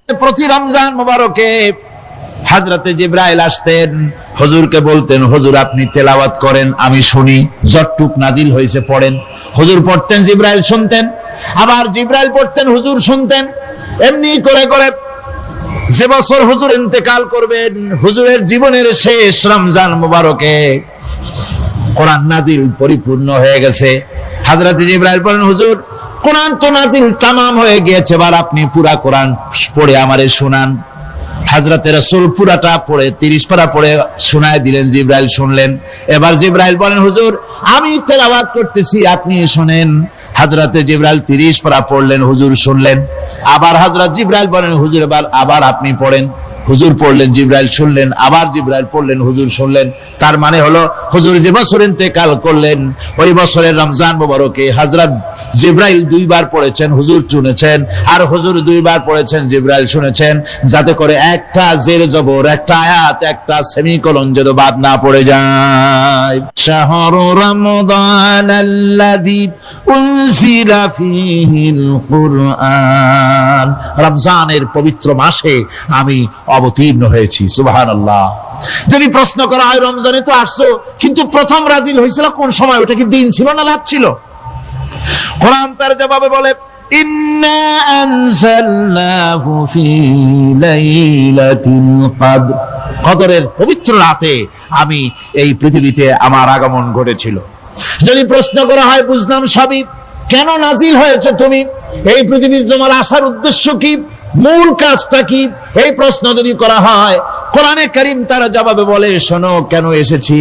প্রতি রমজান মোবারকে হযরতে জিবরাইল আসতেন, হুজুরকে বলতেন, হুজুর আপনি তেলাওয়াত করেন, আমি শুনি, যতটুক নাজিল হয়েছে পড়েন। হুজুর পড়তেন, জিবরাইল শুনতেন, আবার জিবরাইল পড়তেন, হুজুর শুনতেন। এমনি করে করে যে বছর হুজুর ইন্তেকাল করবেন, হুজুরের জীবনের শেষ রমজান মোবারকে কোরআন নাজিল পরিপূর্ণ হয়ে গেছে। হযরত জিবরাইল বলেন, হুজুর কোরআন তো নাজিল তামাম হয়ে গিয়েছে, এবার আপনি পুরা কোরআন পড়ে আমারে শোনান। হযরতে রাসূল পুরাটা পড়ে 30 পারা পড়ে শোনায় দিলেন, জিবরাইল শুনলেন। এবার জিবরাইল বলেন, হুজুর আমি তেলাওয়াত করতেছি, আপনি শুনেন। হযরতে জিবরাইল 30 পারা পড়লেন, হুজুর শুনলেন। আবার হযরত জিবরাইল বলেন, হুজুর আবার আপনি পড়েন। হুজুর পড়লেন, জিবরাইল শুনলেন, আবার জিবরাইল পড়লেন, হুজুর শুনলেন। তার মানে হলো হুজুর যে বছর ইন্তেকাল করলেন, ওই বছরের রমজান মোবারকে হযরত জিবরাইল 2 বার পড়েছেন, হুজুর শুনেছেন, আর হুজুর 2 বার পড়েছেন, জিবরাইল শুনেছেন, যাতে করে একটা জের জবর, একটা আয়াত, একটা সেমিকোলন যেন বাদ না পড়ে যায়। শাহরু রমাদান আল্লাযী উনজিলা ফীহিল কুরআন, রমজানের পবিত্র মাসে আমি অবতীর্ণ হয়েছি। সুবহানাল্লাহ। যদি প্রশ্ন করা হয়, রমজানে তো আসছো, কিন্তু প্রথম নাজিল হয়েছিল কোন সময়? ওটা কি দিন ছিল না রাত ছিল? কোরআন তার জবাবে বলে, ইন্না আনজালনাহু ফি লাইলাতিল কদর, কদরের পবিত্র রাতে আমি এই পৃথিবীতে আমার আগমন ঘটেছিল। যদি প্রশ্ন করা হয়, বুঝলাম সবই, কেন নাজিল হয়েছে তুমি? এই পৃথিবীতে তোমার আসার উদ্দেশ্য কি? মূল কাজটা কি? এই প্রশ্ন যদি করা হয়, কোরআনে কারীম তার জবাবে বলে, শোনো কেন এসেছি।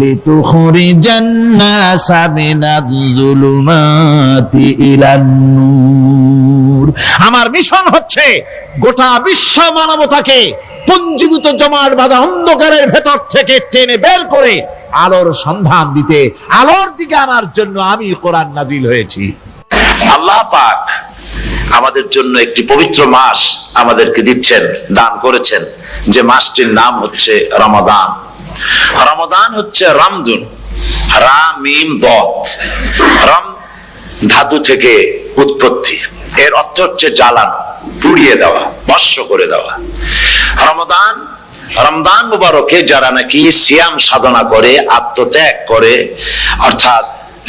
লিতুখরিজান নাসা মিনাজ যুলুমাতি ইলান নূর, আমার মিশন হচ্ছে গোটা বিশ্ব মানবতাকে পুঞ্জীভূত জমাট বাঁধা অন্ধকারের ভেতর থেকে টেনে বের করে আলোর সন্ধান দিতে, আলোর দিকে আনার জন্য আমি কোরআন নাজিল হয়েছি। আল্লাহ পাক আমাদের জন্য একটি পবিত্র মাস আমাদেরকে দিচ্ছেন, দান করেছেন, যে মাসটির নাম হচ্ছে রমাদান। রমাদান হচ্ছে রামদুন, রা মিম দত, রাম ধাতু থেকে উৎপত্তি, এর অর্থ হচ্ছে জ্বালানো, পুড়িয়ে দেওয়া, ভস্ম করে দেওয়া। রমাদান, রমজান মুবারকে যারা নাকি সিয়াম সাধনা করে, আত্মত্যাগ করে, অর্থাৎ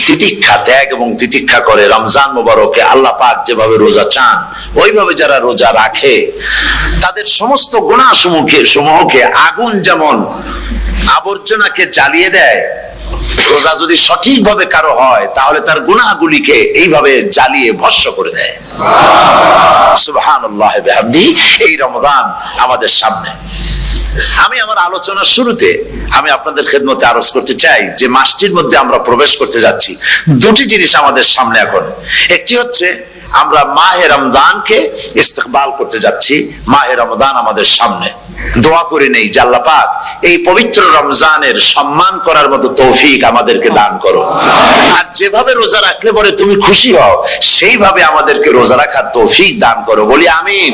তিতিক্ষা, ত্যাগ এবং তিতিক্ষা করে, রমজান মুবারকে আল্লাহ পাক যেভাবে রোজা চান ওইভাবে যারা রোজা রাখে, তাদের সমস্ত গুনাহ সমূহকে আগুন যেমন আবর্জনাকে জ্বালিয়ে দেয়, রোজা যদি সঠিকভাবে কারো হয় তাহলে তার গুনাহগুলিকে এইভাবে জ্বালিয়ে ভস্ম করে দেয়। সুবহানাল্লাহ বিহামদিহি। এই রমজান আমাদের সামনে। আমি আমার আলোচনার শুরুতে আমি আপনাদের খেদমতে আরজ করতে চাই যে মাসটির মধ্যে আমরা প্রবেশ করতে যাচ্ছি, দুটি জিনিস আমাদের সামনে এখন। একটি হচ্ছে আমরা মাহে রমজানকে ইস্তেকবাল করতে যাচ্ছি, মাহে রমজান আমাদের সামনে। দোয়া করে নেই যে আল্লাহ পাক এই পবিত্র রমজানের সম্মান করার মতো তৌফিক আমাদেরকে দান করো, আর যেভাবে রোজা রাখলে পরে তুমি খুশি হও সেইভাবে আমাদেরকে রোজা রাখার তৌফিক দান করো, বলি আমিন।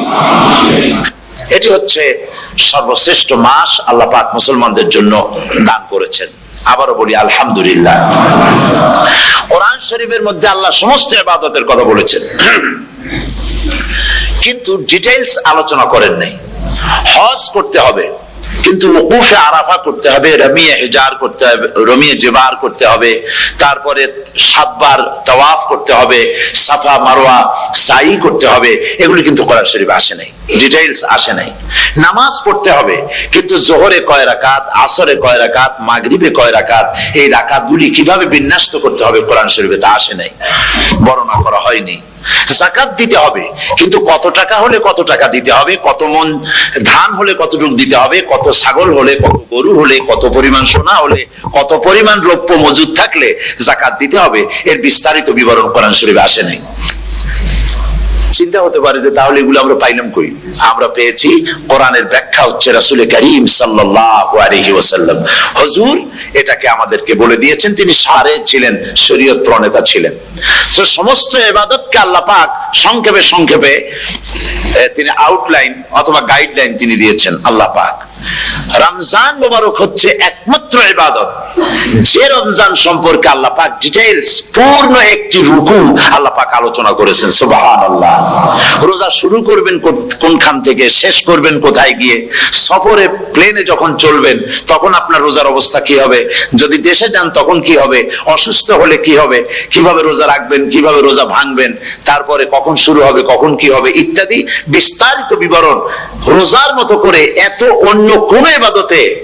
এটি হচ্ছে সর্বশ্রেষ্ঠ মাস আল্লাহ পাক মুসলমানদের জন্য দান করেছেন। আবারও বলি আলহামদুলিল্লাহ। কোরআন শরীফের মধ্যে আল্লাহ সমস্ত ইবাদতের কথা বলেছেন, কিন্তু ডিটেইলস আলোচনা করেন নাই। হজ করতে হবে, কিন্তু ওকুফে আরাফা করতে হবে, রমিয়ে হিজার করতে হবে, রমিয়ে জিবার করতে হবে, তারপরে 7 বার তাওয়াফ করতে হবে, সাফা মারওয়া সাই করতে হবে। এগুলি কিন্তু কোরআন শরীফে আসে নাই, ডিটেইলস আসে নাই। নামাজ পড়তে হবে, কিন্তু জোহরে কয় রাকাত, আসরে কয় রাকাত, মাগরিবে কয় রাকাত, এই রাকাতগুলি কিভাবে বিন্যস্ত করতে হবে কোরআন শরীফে তা আসে নাই, বর্ণনা করা হয়নি। যাকাত দিতে হবে, কিন্তু কত টাকা হলে কত টাকা দিতে হবে, কত মন ধান হলে কতটুকু দিতে হবে, কত ছাগল হলে, কত গরু হলে, কত পরিমাণ সোনা হলে, কত পরিমাণ দ্রব্য মজুদ থাকলে যাকাত দিতে হবে, এর বিস্তারিত বিবরণ কোরআন শরীফে আসে নাই। চিন্তা হতে পারে যে তাহলে এগুলো আমরা পাইলাম কই? আমরা পেয়েছি কোরআনের ব্যাখ্যা হচ্ছে রাসূল করিম সাল্লাল্লাহু আলাইহি ওয়াসাল্লাম। হুজুর এটাকে আমাদেরকে বলে দিয়েছেন, তিনি সারে ছিলেন, শরীয়ত প্রণেতা ছিলেন। তো সমস্ত ইবাদতকে আল্লাহ পাক সংক্ষেপে সংক্ষেপে তিনি আউটলাইন অথবা গাইডলাইন তিনি দিয়েছেন আল্লাহ পাক। রমজান মোবারক হচ্ছে একমাত্র ইবাদত, যে রমজান সম্পর্কে আল্লাহ পাক ডিটেইলস পূর্ণ একটি রুকু আল্লাহ পাক আলোচনা করেছেন। সুবহানাল্লাহ। রোজা শুরু করবেন কোনখান থেকে, শেষ করবেন কোথায় গিয়ে, সফরে প্লেনে যখন চলবেন তখন আপনার রোজার অবস্থা কি হবে, যদি দেশে যান তখন কি হবে, অসুস্থ হলে কি হবে, কিভাবে রোজা রাখবেন, কিভাবে রোজা ভাঙবেন, তারপরে কখন শুরু হবে, কখন কি হবে ইত্যাদি বিস্তারিত বিবরণ। রোজার মতো করে এত অন্য কোন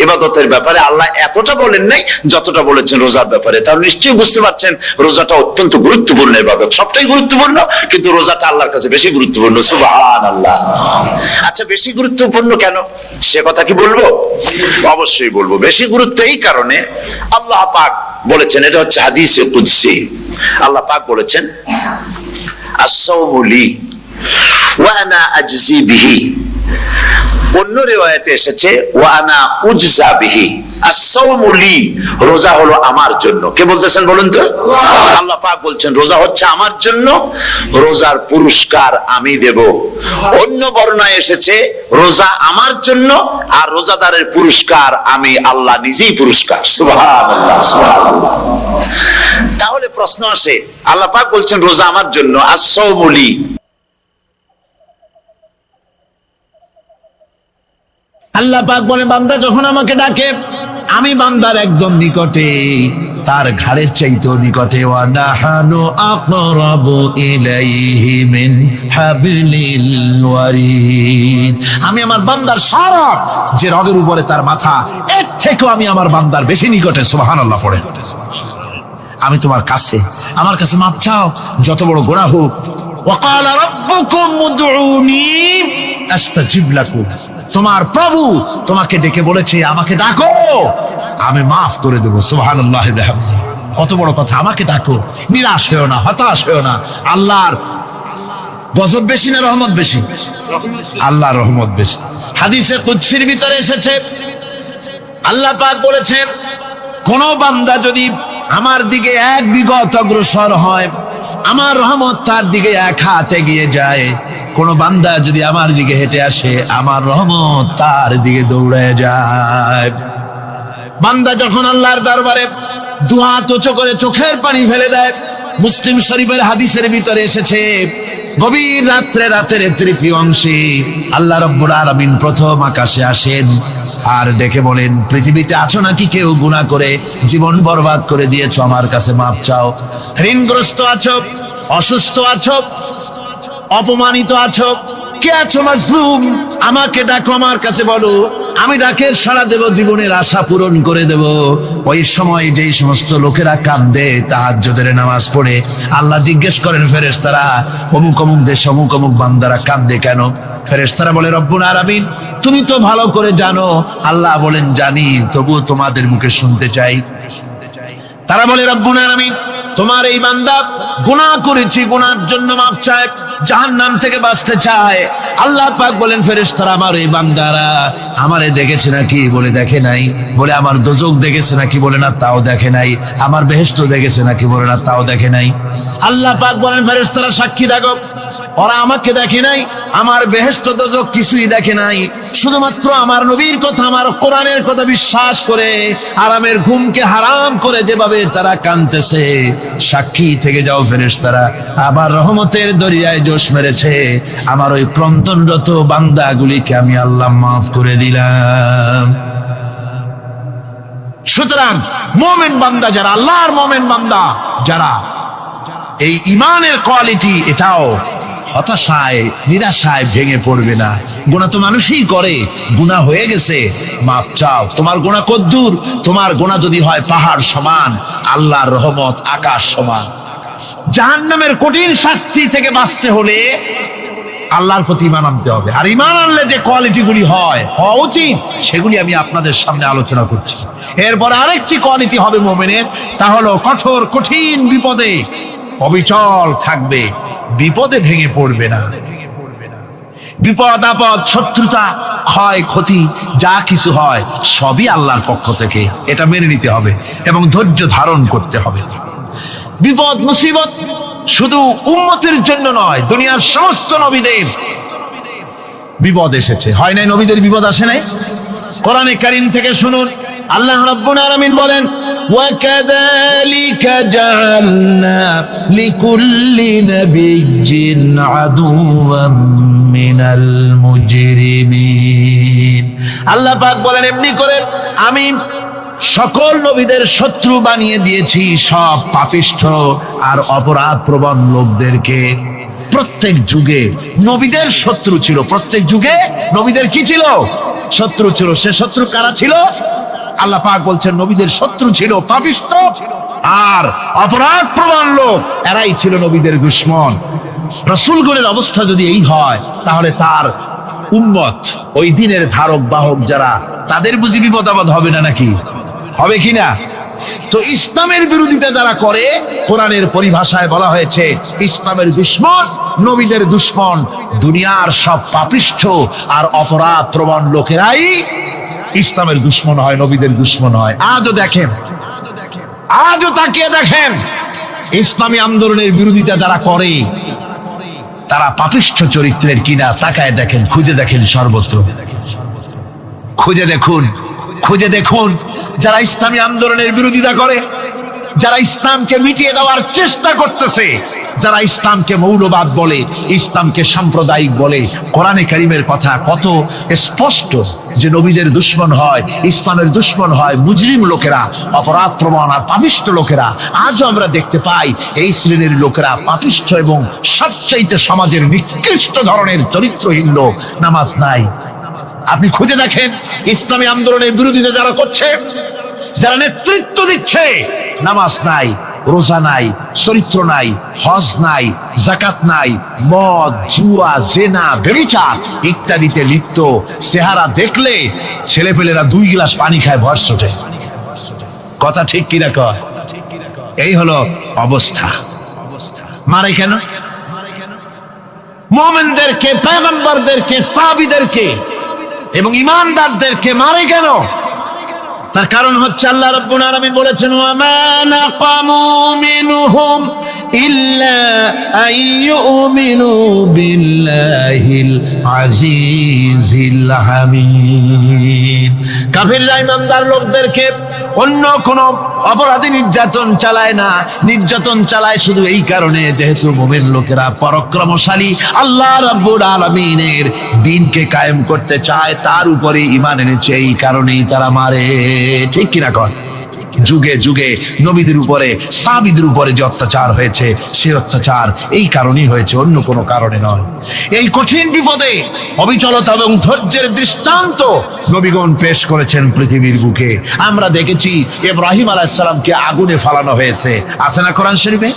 ইবাদতের ব্যাপারে আল্লাহ এতটা বলেন নাই যতটা বলেছেন রোজার ব্যাপারে। তাহলে নিশ্চয়ই বুঝতে পারছেন রোজাটা অত্যন্ত গুরুত্বপূর্ণ ইবাদত। সবটাই গুরুত্বপূর্ণ, কিন্তু রোজাটা আল্লাহর কাছে বেশি গুরুত্বপূর্ণ। সুবহানাল্লাহ। আচ্ছা, বেশি গুরুত্বপূর্ণ কেন সে কথা কি বলবো? অবশ্যই বলবো। বেশি গুরুত্ব এই কারণে, আল্লাহ পাক বলেছেন, এটা হচ্ছে হাদিসে কুদসি, আল্লাহ পাক বলেছেন আস-সাওমু লি ওয়া আনা আজজি বিহি। অন্য রিওয়ায়াতে এসেছে ওয়া আনা উজজা বিহি। আস-সাওমু লি, রোজা হলো আমার জন্য। কে বলতেছেন বলুন তো? আল্লাহ পাক বলছেন রোজা হচ্ছে আমার জন্য, রোজার পুরস্কার আমি দেব। অন্য বর্ণনায় এসেছে রোজা আমার জন্য আর রোজাদারের পুরস্কার আমি আল্লাহ নিজেই পুরস্কার। সুবহানাল্লাহ, সুবহানাল্লাহ। তাহলে প্রশ্ন আসে, আল্লাহ পাক বলছেন রোজা আমার জন্য, আস-সাওমু লি। আল্লাহ পাক বলে বান্দা যখন আমাকে ডাকে আমি বান্দার একদম নিকটে, তার ঘাড়ের চাইতেও নিকটে। ওয়া নাহানু আকরাবু ইলাইহি মিন হাবলিল ওয়ারিদ। আমি আমার বান্দার সারা যে রগের উপরে তার মাথা, এর থেকেও আমি আমার বান্দার বেশি নিকটে। সুবহানাল্লাহ পড়ে। আমি তোমার কাছে, আমার কাছে মাপ চাও, যত বড় গুনাহ হোক। ওয়া ক্বালা রাব্বুকুম উদউনি আস্তাজিব লাকুম। তোমার প্রভু তোমাকে ডেকে বলেছে আমাকে ডাকো, আমি মাফ করে দেবো। সুবহানাল্লাহ। কত বড় কথা, আমাকে ডাকো, নিরাশ হয়েও না, হতাশ হয়েও না। আল্লাহর গজব বেশি না রহমত বেশি? আল্লাহর রহমত বেশি। হাদিসে কুদসির ভিতরে এসেছে, আল্লাহ পাক বলেছেন কোন বান্দা যদি আমার দিকে এক বিগত অগ্রসর হয়, আমার রহমত তার দিকে এক হাত এগিয়ে যায়। কোন বান্দা যদি আমার দিকে হেঁটে আসে, আমার রহমত তার দিকে দৌড়ে যায়। বান্দা যখন আল্লাহর দরবারে দুহাত উঁচু করে চোখের পানি ফেলে দেয়, মুসলিম শরীফের হাদিসের ভিতরে এসেছে গভীর রাতের তৃতীয় অংশে আল্লাহ রাব্বুল আলামিন প্রথম আকাশে আসেন আর ডেকে বলেন, পৃথিবীতে আছো নাকি কেউ গুনাহ করে জীবন বরবাদ করে দিয়েছো, আমার কাছে মাপ চাও। ঋণগ্রস্ত আছো, অসুস্থ আছো, অপমানিত আছো, কে আছো মাজলুম, আমাকে ডাকো, আমার কাছে বলো, আমি ডাকের সাড়া দেব, জীবনের আশা পূরণ করে দেব। ওই সময় যেই সমস্ত লোকেরা কাঁদে তাহাজ্জুদের নামাজ পড়ে, আল্লাহ জিজ্ঞেস করেন ফেরেশতারা, অমুক অমুক দেশ অমুক অমুক বান্দারা কাঁদে কেন? ফেরেশতারা বলে রব্বুল আলামিন তুমি তো ভালো করে জানো। আল্লাহ বলেন জানি, তবুও তোমাদের মুখে শুনতে চাই। তারা বলে রব্বুল আলামিন তোমার এই বান্দা গুনাহ করেছি, গুনার জন্য মাফ চায়, জাহান্নাম থেকে বাঁচতে চায়। আল্লাহ পাক বলেন ফেরেশতারা আমার এই বান্দারা আমারে দেখেছে নাকি? বলে দেখে নাই। বলে আমার দোজখ দেখেছে নাকি? বলে না, তাও দেখে নাই। আমার বেহেশত দেখেছে নাকি? বলে না, তাও দেখে নাই। আল্লাহ পাক বলেন ফেরেশতারা সাক্ষী থাকো, ওরা আমাকে দেখে নাই, আমার বেহেশত দোজখ কিছুই দেখে নাই, শুধুমাত্র আমার নবীর কথা, আমার কোরআনের কথা বিশ্বাস করে আরামের ঘুমকে হারাম করে যেভাবে তারা কাঁদতেছে, সাক্ষী থেকে যাও ফেরেশতারা, আমার রহমতের দরিয়ায় জোশ মেরেছে, আমার ওই ক্রন্দনরত বান্দাগুলিকে আমি আল্লাহ মাফ করে দিলাম। সুতরাং মুমিন বান্দা যারা, আল্লাহর মুমিন বান্দা যারা, এই ইমানের কোয়ালিটি, এটাও হতাশায় নিরাশায় ভেঙে পড়বে না। গুনাহ তো মানুষই করে, গুনাহ হয়ে গেছে, মাপ চাও। তোমার গুনাহ কদ্দুর? তোমার গুনাহ যদি হয় পাহাড় সমান, আল্লাহর রহমত আকাশ সমান। জাহান্নামের কঠিন শাস্তি থেকে বাঁচতে হলে আল্লাহর প্রতি ঈমান আনতে হবে। আর ঈমান আনলে যে কোয়ালিটিগুলি হওয়া উচিত, সেগুলি আমি আপনাদের সামনে আলোচনা করছি। এরপর আরেকটি কোয়ালিটি হবে মুমিনের, তা হলো কঠোর কঠিন বিপদে অবিচল থাকবে, বিপদে ভেঙে পড়বে না। বিপদ আপদ, শত্রুতা, ক্ষয় ক্ষতি যা কিছু হয় সবই আল্লাহর পক্ষ থেকে, এটা মেনে নিতে হবে এবং ধৈর্য ধারণ করতে হবে। বিপদ মুসিবত শুধু উম্মতের জন্য নয়, দুনিয়ার সমস্ত নবীদের বিপদ এসেছে, হয় নাই? নবীদের বিপদ আসে নাই? কোরআনে কারীম থেকে শুনুন, আল্লাহ রাব্বুল আলামিন বলেন, وَكَذَلِكَ جَعَلْنَا لِكُلِّ نَبِيٍّ عَدُوًّا مِنَ الْمُجْرِمِينَ। আল্লাহ পাক বলেন, এমনি করে আমি সকল নবীদের শত্রু বানিয়ে দিয়েছি সব পাপিষ্ঠ আর অপরাধ প্রবণ লোকদেরকে। প্রত্যেক যুগে নবীদের শত্রু ছিল, প্রত্যেক যুগে নবীদের কি ছিল? শত্রু ছিল। সে শত্রু কারা ছিল? আল্লাহ পাক বলছেন নবীদের শত্রু ছিল পাপিষ্ঠ আর অপরাধ প্রবণ লোক, এরাই ছিল নবীদের দুশমন। রাসূলগণের অবস্থা যদি এই হয়, তাহলে তার উম্মত, ওই দিনের ধারক বাহক যারা, তাদের বুঝি বিপদাবাদ হবে না নাকি? হবে কিনা? তো ইসলামের বিরোধিতা যারা করে, কোরআনের পরিভাষায় বলা হয়েছে ইসলামের দুশমন, নবীদের দুশমন। দুনিয়ার সব পাপিষ্ঠ আর অপরাধ প্রবণ লোকেরাই ইসলামের দুশমন হয়, নবীদের দুশমন হয়। আজও দেখেন, আজও তাকিয়ে দেখেন, ইসলামী আন্দোলনের বিরোধিতা যারা করে তারা পাপিষ্ঠ চরিত্রের কিনা তাকায় দেখেন, খুঁজে দেখেন, সর্বত্র খুঁজে দেখুন, খুঁজে দেখুন। যারা ইসলামী আন্দোলনের বিরোধিতা করে, যারা ইসলামকে মিটিয়ে দেওয়ার চেষ্টা করতেছে, যারা ইসলামকে মৌলবাদ বলে, ইসলামকে সাম্প্রদায়িক বলে, কোরআনে কারীমের কথা কত স্পষ্ট যে নবীদের দুশমন হয়, ইসলামের দুশমন হয় মুজরিম লোকেরা, অপরাধ প্রবণ আর পাপিষ্ঠ লোকেরা। আজও আমরা দেখতে পাই এই শ্রেণীর লোকেরা পাপিষ্ঠ এবং সবচাইতে সমাজের নিকৃষ্ট ধরনের চরিত্রহীন লোক। নামাজ নাই। আপনি খুঁজে দেখেন ইসলামী আন্দোলনের বিরোধিতা যারা করছে, যারা নেতৃত্ব দিচ্ছে, নামাজ নাই, রোজা নাই, চরিত্র নাই, হজ নাই, যাকাত নাই, মদ, জুয়া, জেনা, ব্যভিচার ইত্যাদিতে লিপ্ত। চেহারা দেখলে ছেলেপেলেরা 2 গ্লাস পানি খায়, ভর ছোটে। কথা ঠিক কিনা কয়? এই হলো অবস্থা। মারে কেন? মুমিনদেরকে, পয়গম্বরদেরকে, সাহাবীদেরকে এবং ঈমানদারদেরকে মারে কেন? তার কারণ হচ্ছে আল্লাহ রাব্বুল আলামিন বলেছেন, ওয়া মা নাকামু মিনহুম ইল্লা আইয়ুমিনু বিল্লাহিল আজিজিল হামিদ। কাফিররা ঈমানদার লোকদেরকে অন্য কোন অপরাধী নির্যাতন চালায় না, নির্যাতন চালায় শুধু এই কারণে যেহেতু মুমিন লোকেরা পরাক্রমশালী, আল্লাহ রাব্বুল আলামিনের দ্বীনকে কায়েম করতে চায়, তার উপরে ঈমান এনেছে, এই কারণেই তারা মারে। ঠিক কিনা কর? যুগে যুগে নবীদের উপরে, সাহাবীদের উপরে যে অত্যাচার হয়েছে, সেই অত্যাচার এই কারণেই হয়েছে, অন্য কোনো কারণে নয়। এই কঠিন বিপদে অবিচলতা এবং ধৈর্যের দৃষ্টান্ত নবীগণ পেশ করেছেন পৃথিবীর বুকে। আমরা দেখেছি ইব্রাহিম আলাইহিস সালামকে আগুনে ফালানো হয়েছে, আছে না কোরআন শরীফে?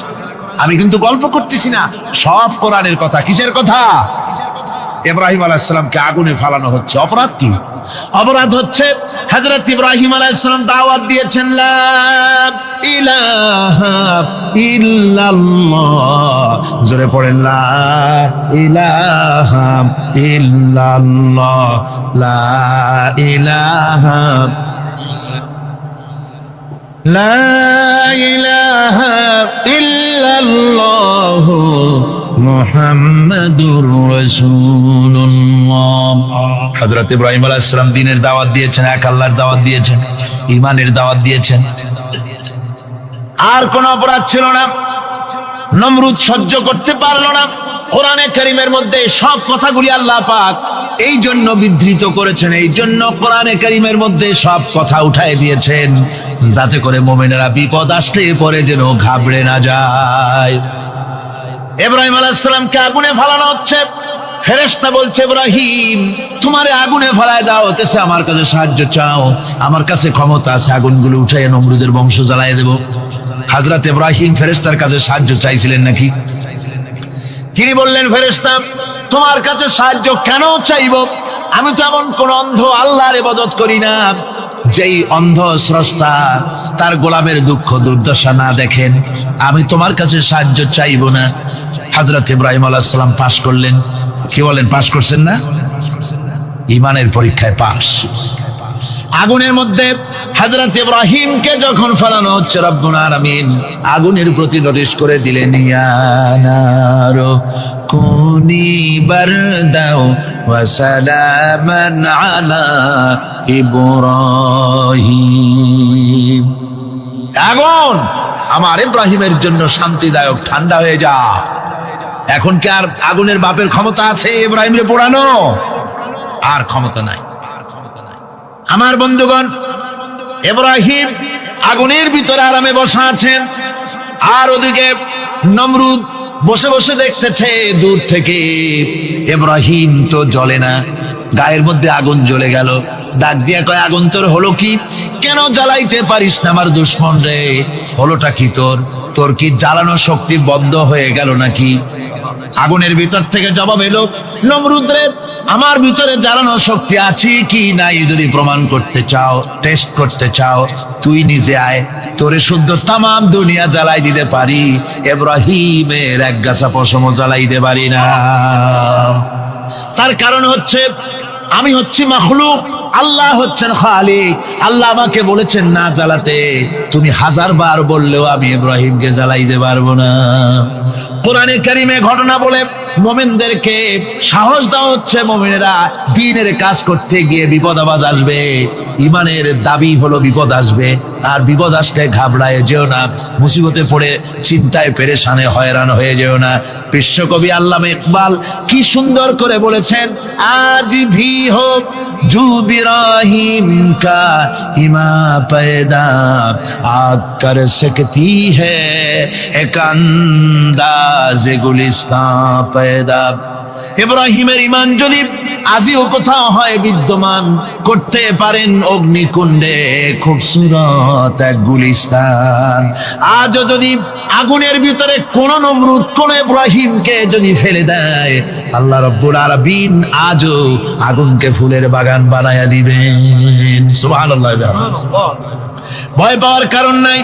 আমি কিন্তু গল্প করতেছি না, সব কোরআনের কথা। কিসের কথা? ইব্রাহিম আলাইহিস সালামকে আগুনে ফালানো হচ্ছে। অপরাধ কি? অপরাধ হচ্ছে হযরত ইব্রাহিম আলাইহিস সালাম দাওয়াত দিয়েছেন, লা ইলাহা ইল্লাল্লাহ। জোরে পড়েন, লা ইলাহা ইল্লাল্লাহ, লা ইলাহা, লা ইলাহা ইল্লাল্লাহ মুহাম্মাদুর রাসূলুল্লাহ। হযরত ইব্রাহিম আলাইহিস সালাম দ্বীনের দাওয়াত দিয়েছেন, এক আল্লাহর দাওয়াত দিয়েছেন, ঈমানের দাওয়াত দিয়েছেন। আর কোন অপরাধ ছিল না। নমরুদ সহ্য করতে পারল না। কোরআনে কারীমের মধ্যে সব কথাগুলি আল্লাহ পাক এই জন্য বিধৃত করেছেন, এই জন্য কোরআনে কারীমের মধ্যে সব কথা উঠায় দিয়েছেন, যাতে করে মুমিনেরা বিপদ আসলে পরে যেন ঘাবড়ে না যায়। ইব্রাহিম আলাইহিস সালামকে আগুনে ফালানো হচ্ছে। ফেরেশতা বলছে, ইব্রাহিম তোমারে আগুনে ফালায় দাও হতেছে, আমার কাছে সাহায্য চাও, আমার কাছে ক্ষমতা আছে, আগুনগুলো উঠাইয়া নমরুদের বংশ জ্বালায় দেব। হযরত ইব্রাহিম ফেরেশতার কাছে সাহায্য চাইছিলেন নাকি? তিনি বললেন, ফেরেশতা তোমার কাছে সাহায্য কেন চাইব? আমি তো এমন কোন অন্ধ আল্লাহর ইবাদত করি না যেই অন্ধ স্রষ্টা তার গোলামের দুঃখ দুর্দশা না দেখেন। আমি তোমার কাছে সাহায্য চাইব না। হযরত ইব্রাহিম আলাইহিস সালাম পাশ করলেন। কি বলেন, পাশ করছেন না? ঈমানের পরীক্ষায় পাশ। আগুনের মধ্যে হযরত ইব্রাহিমকে যখন ফেলানো হচ্ছে, রব্বুল আলামিন আগুনের প্রতি নোটিশ করে দিলেন, ইয়া নারু কুনি বারদাও ওয়া সালামান আলা ইব্রাহিম। আগুন আমার ইব্রাহিমের জন্য শান্তিদায়ক, ঠান্ডা হয়ে যা। এখন কি আর আগুনের বাপের ক্ষমতা আছে ইব্রাহিমকে পোড়ানো? আর ক্ষমতা নাই। আমার বন্ধুগণ, ইব্রাহিম আগুনের ভিতরে আরামে বসা আছেন, আর ওদিকে নমরুদ বসে বসে দেখতেছে দূর থেকে। ইব্রাহিম তো জ্বলে না, গায়ের মধ্যে আগুন জ্বলে গেল। ডাক দিয়া কয়, আগুন তোর হলো কি? কেন জ্বালাইতে পারিস না আমার দুশমন রে? হলোটা কি তোর? তোর কি জ্বালানো শক্তি বন্ধ হয়ে গেল নাকি? আগুনের ভিতর থেকে জবাব এলো, নমরুদ রে, আমার ভিতরে জ্বালানো শক্তি আছে কি নাই যদি প্রমাণ করতে চাও, টেস্ট করতে চাও, তুই নিজে আয়, তোরে শুদ্ধ তামাম দুনিয়া জ্বালাই দিতে পারি, ইব্রাহিমের এক গাছা পশমও জ্বালাই দিতে পারি না। তার কারণ হচ্ছে আমি হচ্ছি মাখলুক, আল্লাহ হচ্ছেন খালিক। আল্লাহ আমাকে বলেছেন না জ্বালাতে, তুমি 1000 বার বললেও আমি ইব্রাহিমকে জ্বালাইতে পারবো না। কোরআনে কারিমে ঘটনা বলে মুমিনদেরকে সাহস দেওয়া হচ্ছে, মুমিনেরা দ্বীনের কাজ করতে গিয়ে বিপদ আবাজ আসবে, ইমানের দাবি হলো বিপদ আসবে, আর বিপদ আসলে ঘাবড়ায় যেও না, মুসিবতে পড়ে চিন্তায় পেরেশানে হয়রান হয়ে যেও না। বিশ্বকবি আল্লামা ইকবাল কি সুন্দর করে বলেছেন, আজ ভি হো জু ইব্রাহিম কা ইমা पैदा आग कर सकती है एक अंदाज गुलिस्तां पैदा। ইব্রাহিমের ঈমান যদি আজিও কোথাও হয় বিদ্যমান, করতে পারেন অগ্নিকুণ্ডে খুবসুরত এক গুলিস্তান। আজও যদি আগুনের ভিতরে কোন নমরুদ কোন ইব্রাহিমকে যদি ফেলে দেয়, আল্লাহ রাব্বুল আলামিন আজও আগুনকে ফুলের বাগান বানায়া দিবেন। সুবহানাল্লাহ। ভয় পাওয়ার কারণ নাই,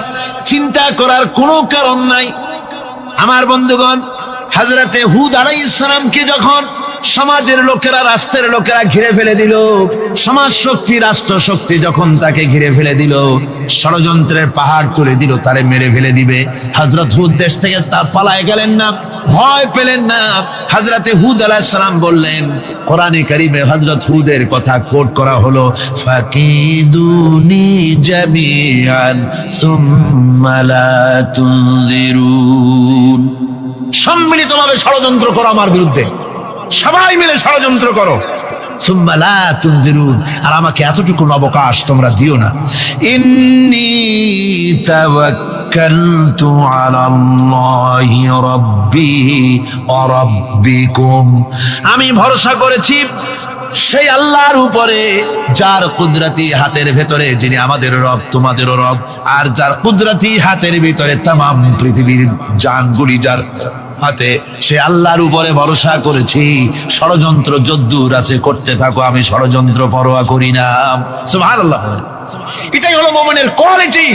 চিন্তা করার কোনো কারণ নাই। আমার বন্ধুগণ, হযরতে হুদ আলাইহিস সালামকে যখন সমাজের লোকেরা, রাষ্ট্রের লোকেরা ঘিরে ফেলে দিল, সমাজ শক্তি, রাষ্ট্র শক্তি যখন তাকে ঘিরে ফেলে দিল, ষড়যন্ত্রের পাহাড় তুলে দিল, তারে মেরে ফেলে দিবে, হযরত হুদ দেশ থেকে তা পালায় গেলেন না, ভয় পেলেন না। হযরতে হুদ আলাইহিস সালাম বললেন, কোরআনে কারীমে হযরত হুদের কথা কোট করা হলো, ফাকিদুনি জামিআন সুম্মা লা তুনজিরুন। সম্মিলিতভাবে ষড়যন্ত্র করো আমার বিরুদ্ধে, সবাই মিলে ষড়যন্ত্র করো, সুম্মা লা তুনজিরুন, আর আমাকে এতটুকু অবকাশ তোমরা দিও না। ইন্নী তাওয়াক্কালতু আলাল্লাহি রাব্বি ওয়া রাব্বিকুম, আমি ভরসা করেছি সেই আল্লাহর উপরে, যার কুদরতি হাতের ভেতরে, যিনি আমাদের রব তোমাদেরও রব, আর যার কুদরতি হাতের ভিতরে তামাম পৃথিবীর জানগুলি যার হাতে, সে আল্লাহর উপরে ভরসা করেছি। ষড়যন্ত্র যদ্দূর আছে করতে থাকো, আমি ষড়যন্ত্র পরোয়া করি না। সুবহানাল্লাহ। এটাই হলো মুমিনের কোয়ালিটি।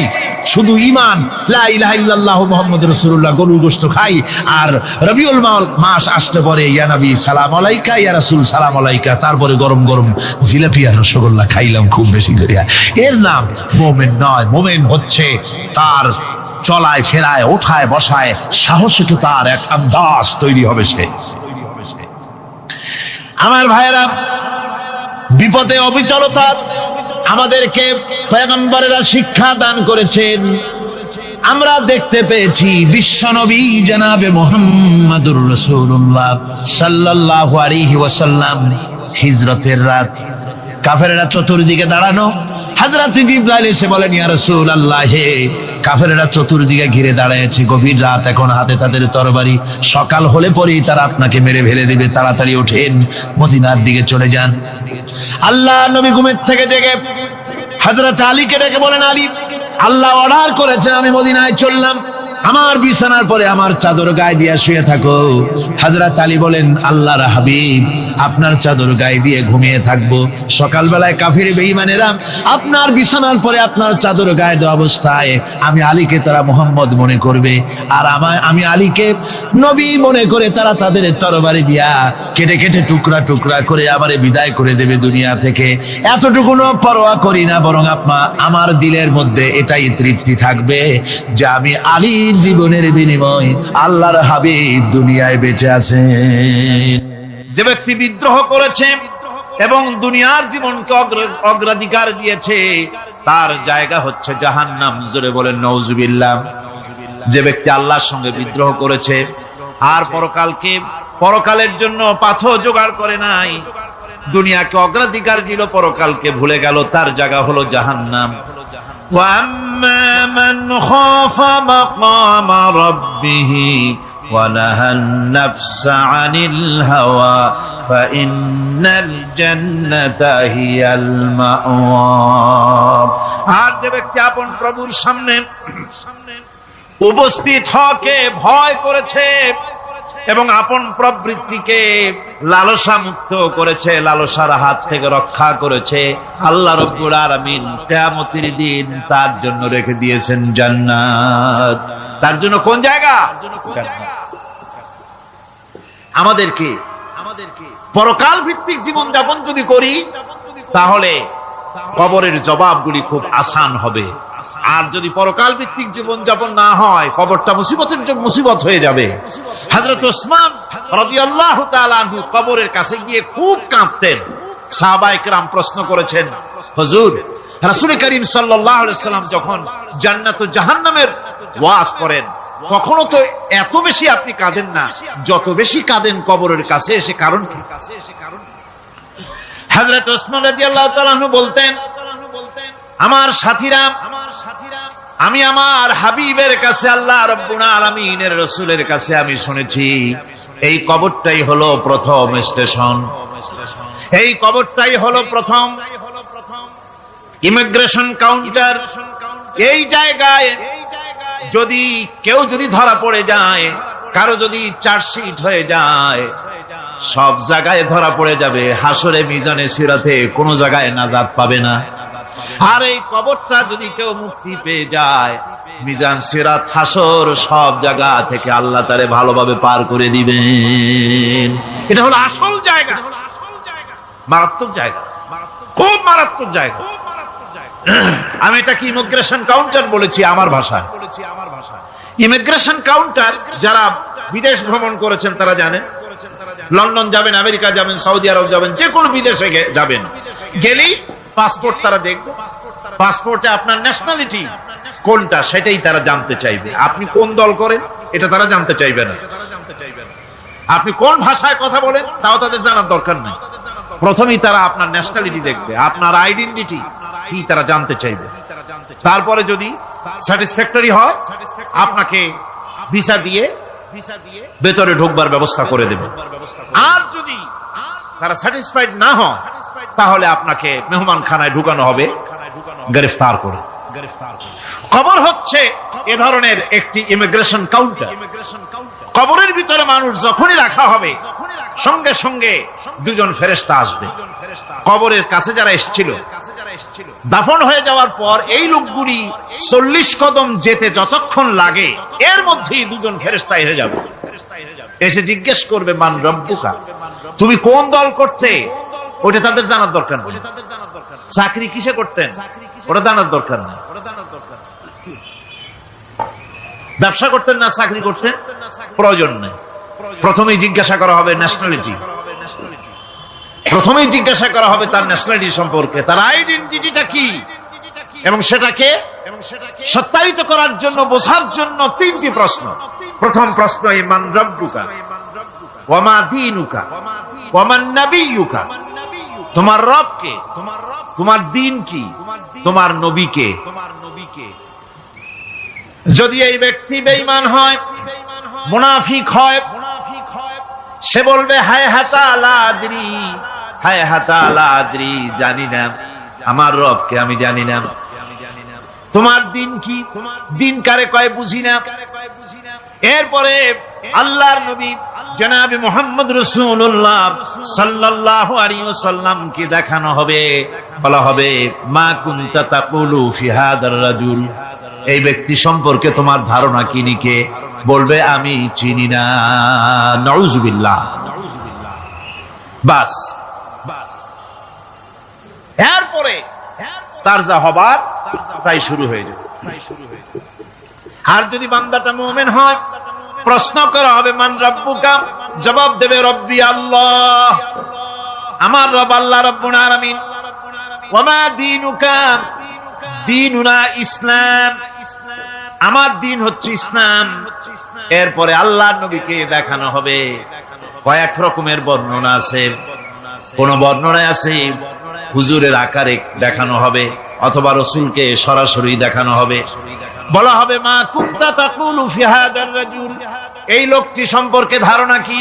শুধু ঈমান, লা ইলাহা ইল্লাল্লাহ মুহাম্মাদুর রাসূলুল্লাহ, গরুর গোশত খাই, আর রবিউল মাস আসতে পরে ইয়া নবী সালাম আলাইকা, ইয়া রাসূল সালাম আলাইকা, তারপরে গরম গরম জিলাপি আর রসগোল্লা খাইলাম খুব বেশি করিয়া, এর নাম মুমিন নয়। মুমিন হচ্ছে তার চলায় ফেরায়, ওঠায় বসায় সাহসিক তার এক আন্দাজ তৈরি হবে সে। আমার ভাইয়েরা, বিপদে অবিচলতা আমাদেরকে পয়গম্বরেরা শিক্ষা দান করেছেন। আমরা দেখতে পেয়েছি বিশ্বনবী জনাবে মুহাম্মাদুর রাসূলুল্লাহ সাল্লাল্লাহু আলাইহি ওয়াসাল্লাম হিজরতের রাত, কাফেররা চতুর্দিকে দাঁড়ানো, হযরত জিবরাইল এসে বলেন, ইয়া রাসূলুল্লাহ, হে কাফেররা চতুর্দিকে ঘিরে দাঁড়িয়েছে, গভীর রাত, এখন হাতে তাদের তরবারি, সকাল হলে পরেই তারা আপনাকে মেরে ফেলে দিবে, তাড়াতাড়ি ওঠেন, মদিনার দিকে চলে যান। আল্লাহ নবী ঘুমের থেকে জেগে হযরত আলীকে ডেকে বলেন, আলী, আল্লাহ অর্ডার করেছেন আমি মদিনায় চললাম, আমার বিছানার পরে আমার চাদর গায়ে দিয়ে শুয়ে থাকো। হযরত আলী বলেন, আল্লাহর হাবিব, আপনার চাদর গায়ে দিয়ে ঘুমিয়ে থাকবো, সকালবেলায় কাফির বেঈমানেরা আপনার বিছানার পরে আপনার চাদর গায়ে দেওয়া অবস্থায় আমি আলীকে তারা মুহাম্মদ মনে করবে, আর আমি আলীকে নবী মনে করে তারা তাদের তরবারি দিয়া কেটে কেটে টুকরা টুকরা করে আমারে বিদায় করে দেবে দুনিয়া থেকে। এতটুকুনো পরোয়া করি না, বরং আমার দিলের মধ্যে এটাই তৃপ্তি থাকবে যে আমি আলী নবীর জীবনের বিনিময় আল্লাহর হাবিব দুনিয়ায় বেঁচে আছেন। যে ব্যক্তি বিদ্রোহ করেছে এবং দুনিয়ার জীবনকে অগ্রাধিকার দিয়েছে তার জায়গা হচ্ছে জাহান্নাম। জোরে বলেন নাউজুবিল্লাহ। যে ব্যক্তি আল্লাহর সঙ্গে বিদ্রোহ করেছে আর পরকালের জন্য পাথর জোগাড় করে নাই, দুনিয়াকে অগ্রাধিকার দিল, পরকালকে ভুলে গেল, তার জায়গা হলো জাহান্নাম। وَأَمَّا مَنْ خَافَ مَقَامَ رَبِّهِ وَنَهَى النَّفْسَ عَنِ الْهَوَى فَإِنَّ الْجَنَّةَ هِيَ الْمَأْوَى। আর যে ব্যক্তি আপন প্রভুর সামনে উপস্থিত হওয়াকে ভয় করেছে এবং আপন প্রবৃত্তিকে লালসা মুক্ত করেছে, লালসার হাত থেকে রক্ষা করেছে, আল্লাহ রাব্বুল আলামিন কিয়ামতের দিন তার জন্য রেখে দিয়েছেন জান্নাত। তার জন্য কোন জায়গা? আমাদেরকে পরকাল ভিত্তিক জীবন যাপন যদি করি তাহলে কবরের জবাবগুলি খুব আসান হবে। আর যদি পরকাল ভিত্তিক জীবন যাপন না হয় কবরটা মুসিবত হয়ে যাবে। হযরত ওসমান রাদিয়াল্লাহু তাআলা আনহু কবরের কাছে গিয়ে খুব কাঁদতেন। সাহাবায়ে কেরাম প্রশ্ন করেছেন, হুজুর, রাসূল করিম সাল্লাল্লাহু আলাইহি সাল্লাম যখন জান্নাত ও জাহান্নামের ওয়াজ করেন কখনো তো এত বেশি আপনি কাঁদেন না, যত বেশি কাঁদেন কবরের কাছে এসে, কারণ কি? হযরত ওসমান রাদিয়াল্লাহু তাআলা আনহু বলতেন, আমার সাথীরা, আমি আমার হাবিবের কাছে, আল্লাহ রাব্বুল আলামিনের রাসূলের কাছে আমি শুনেছি এই কবরটাই হলো প্রথম স্টেশন, এই কবরটাই হলো প্রথম ইমিগ্রেশন কাউন্টার। এই জায়গায় যদি কেউ ধরা পড়ে যায়, কারো যদি চার্জশিট হয়ে যায়, সব জায়গায় ধরা পড়ে যাবে, হাসরে মিজানে সিরাতে কোনো জায়গায় নাজাত পাবে না। আর এই কবরটা যদি কেউ মুক্তি পেয়ে যায়, মিজান সিরাত হাসর সব জায়গা থেকে আল্লাহ তারে ভালোভাবে পার করে দিবেন। এটা হলো আসল জায়গা, মারাত্মক জায়গা, খুব মারাত্মক জায়গা। আমি এটাকে ইমিগ্রেশন কাউন্টার বলেছি আমার ভাষায়। ইমিগ্রেশন কাউন্টার যারা বিদেশ ভ্রমণ করেছেন তারা জানেন। লন্ডন যাবেন, আমেরিকা যাবেন, সৌদি আরব যাবেন, যে কোনো বিদেশে যাবেন, গেলেই পাসপোর্ট তারা দেখবে। পাসপোর্টে আপনার ন্যাশনালিটি কোনটা সেটাই তারা জানতে চাইবে। আপনি কোন দল করেন এটা তারা জানতে চাইবে না। আপনি কোন ভাষায় কথা বলেন তাও তাদের জানার দরকার নেই। প্রথমেই তারা আপনার ন্যাশনালিটি দেখবে, আপনার আইডেন্টিটি কি তারা জানতে চাইবে। তারপরে যদি স্যাটিসফ্যাক্টরি হয় আপনাকে ভিসা দিয়ে ভেতরে ঢোকবার ব্যবস্থা করে দেবে। আর যদি তারা স্যাটিসফাইড না হয় তাহলে আপনাকে মেহমানখানায় ঢুকানো হবে গ্রেফতার করে। কবর হচ্ছে এ ধরনের একটি ইমিগ্রেশন কাউন্টার। কবরের ভিতরে মানুষ যখনই রাখা হবে সঙ্গে সঙ্গে দুজন ফেরেশতা আসবে। কবরের কাছে যারা এসেছিল দাফন হয়ে যাওয়ার পর এই লোকগুলি 40 কদম যেতে যতক্ষণ লাগে এর মধ্যেই দুজন ফেরেশতা এসে যাবে, এসে জিজ্ঞেস করবে, মান রব্বুকা, তুমি কোন দল করতে? ওটা তাদের জানার দরকার নেই। চাকরি কিসে করতেন ওটা জানার দরকার নেই। ব্যবসা করতেন না চাকরি করতেন প্রয়োজন নেই। প্রথমেই জিজ্ঞাসা করা হবে ন্যাশনালিটি, প্রথমেই জিজ্ঞাসা করা হবে তার ন্যাশনালিটি সম্পর্কে, তার আইডেন্টিটিটা কি, এবং সেটাকে সত্যায়িত করার জন্য, বোঝার জন্য 3টি প্রশ্ন। প্রথম প্রশ্ন, মান রব্বুকা ওয়া মা দীনুকা ওয়া মান নাবিয়ুকা, তোমার রব কে, তোমার দ্বীন কি, তোমার নবী কে। যদি এই ব্যক্তি বেঈমান হয়, মুনাফিক হয়, সে বলবে হায় হাতা লা আদরি, হায় হাতা লা আদরি, জানি না আমার রবকে, আমি জানি না। তোমার দিন কি, দিন কারে কয় বুঝি না। এরপরে আল্লাহর নবী জনাবে মুহাম্মদ রাসূলুল্লাহ সাল্লাল্লাহু আলাইহি ওয়াসাল্লাম কি দেখানো হবে, বলা হবে মা কুনতা তাকুলু ফি হাদার রাজুল, এই ব্যক্তি সম্পর্কে তোমার ধারণা কি নিকে, বলবে আমি চিনি না। নাউযুবিল্লাহ। বাস, এরপরে তার যা হবার তাই শুরু হয়ে যাবে। আর যদি বান্দাটা মুমিন হয়, প্রশ্ন করা হবে মান রাব্বুকা, জবাব দেবে রব্বি আল্লাহ, আমার রব আল্লাহ রাব্বুল আলামিন। ওয়া মা দীনুকা, দীনুনা ইসলাম, আমার দিন হচ্ছে ইসলাম। এরপরে আল্লাহর নবীকে দেখানো হবে। কয়েক রকমের বর্ণনা আছে, কোন বর্ণনায় আছে হুজুরের আকারে দেখানো হবে, অথবা রাসূলকে সরাসরি দেখানো হবে। বলা হবে মা কুনতা তাকুলু ফি হাদার রাজুল, এই লোকটি সম্পর্কে ধারণা কি?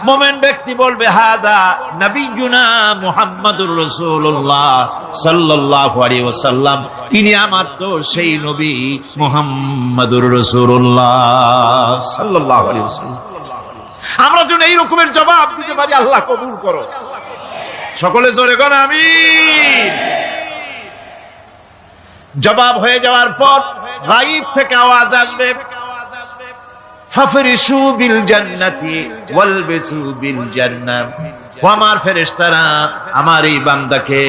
মুমিন ব্যক্তি বলবে হাদা নবিয়ুনা মুহাম্মাদুর রাসূলুল্লাহ সাল্লাল্লাহু আলাইহি ওয়াসাল্লাম, ইনি আমার তো সেই নবী মুহাম্মাদুর রাসূলুল্লাহ সাল্লাল্লাহু আলাইহি ওয়াসাল্লাম। আমরা যেন এই রকমের জবাব দিতে পারি, আল্লাহ কবুল করো। সকলে জোরে গণ আমিন। জবাব হয়ে যাওয়ার পর গায়ব থেকে আওয়াজ আসবে, ফাফরিশু বিল জান্নাতি ওয়ালবিসু বিল জান্নাহ, ও আমার ফেরেশতারা আমার এই বান্দাকে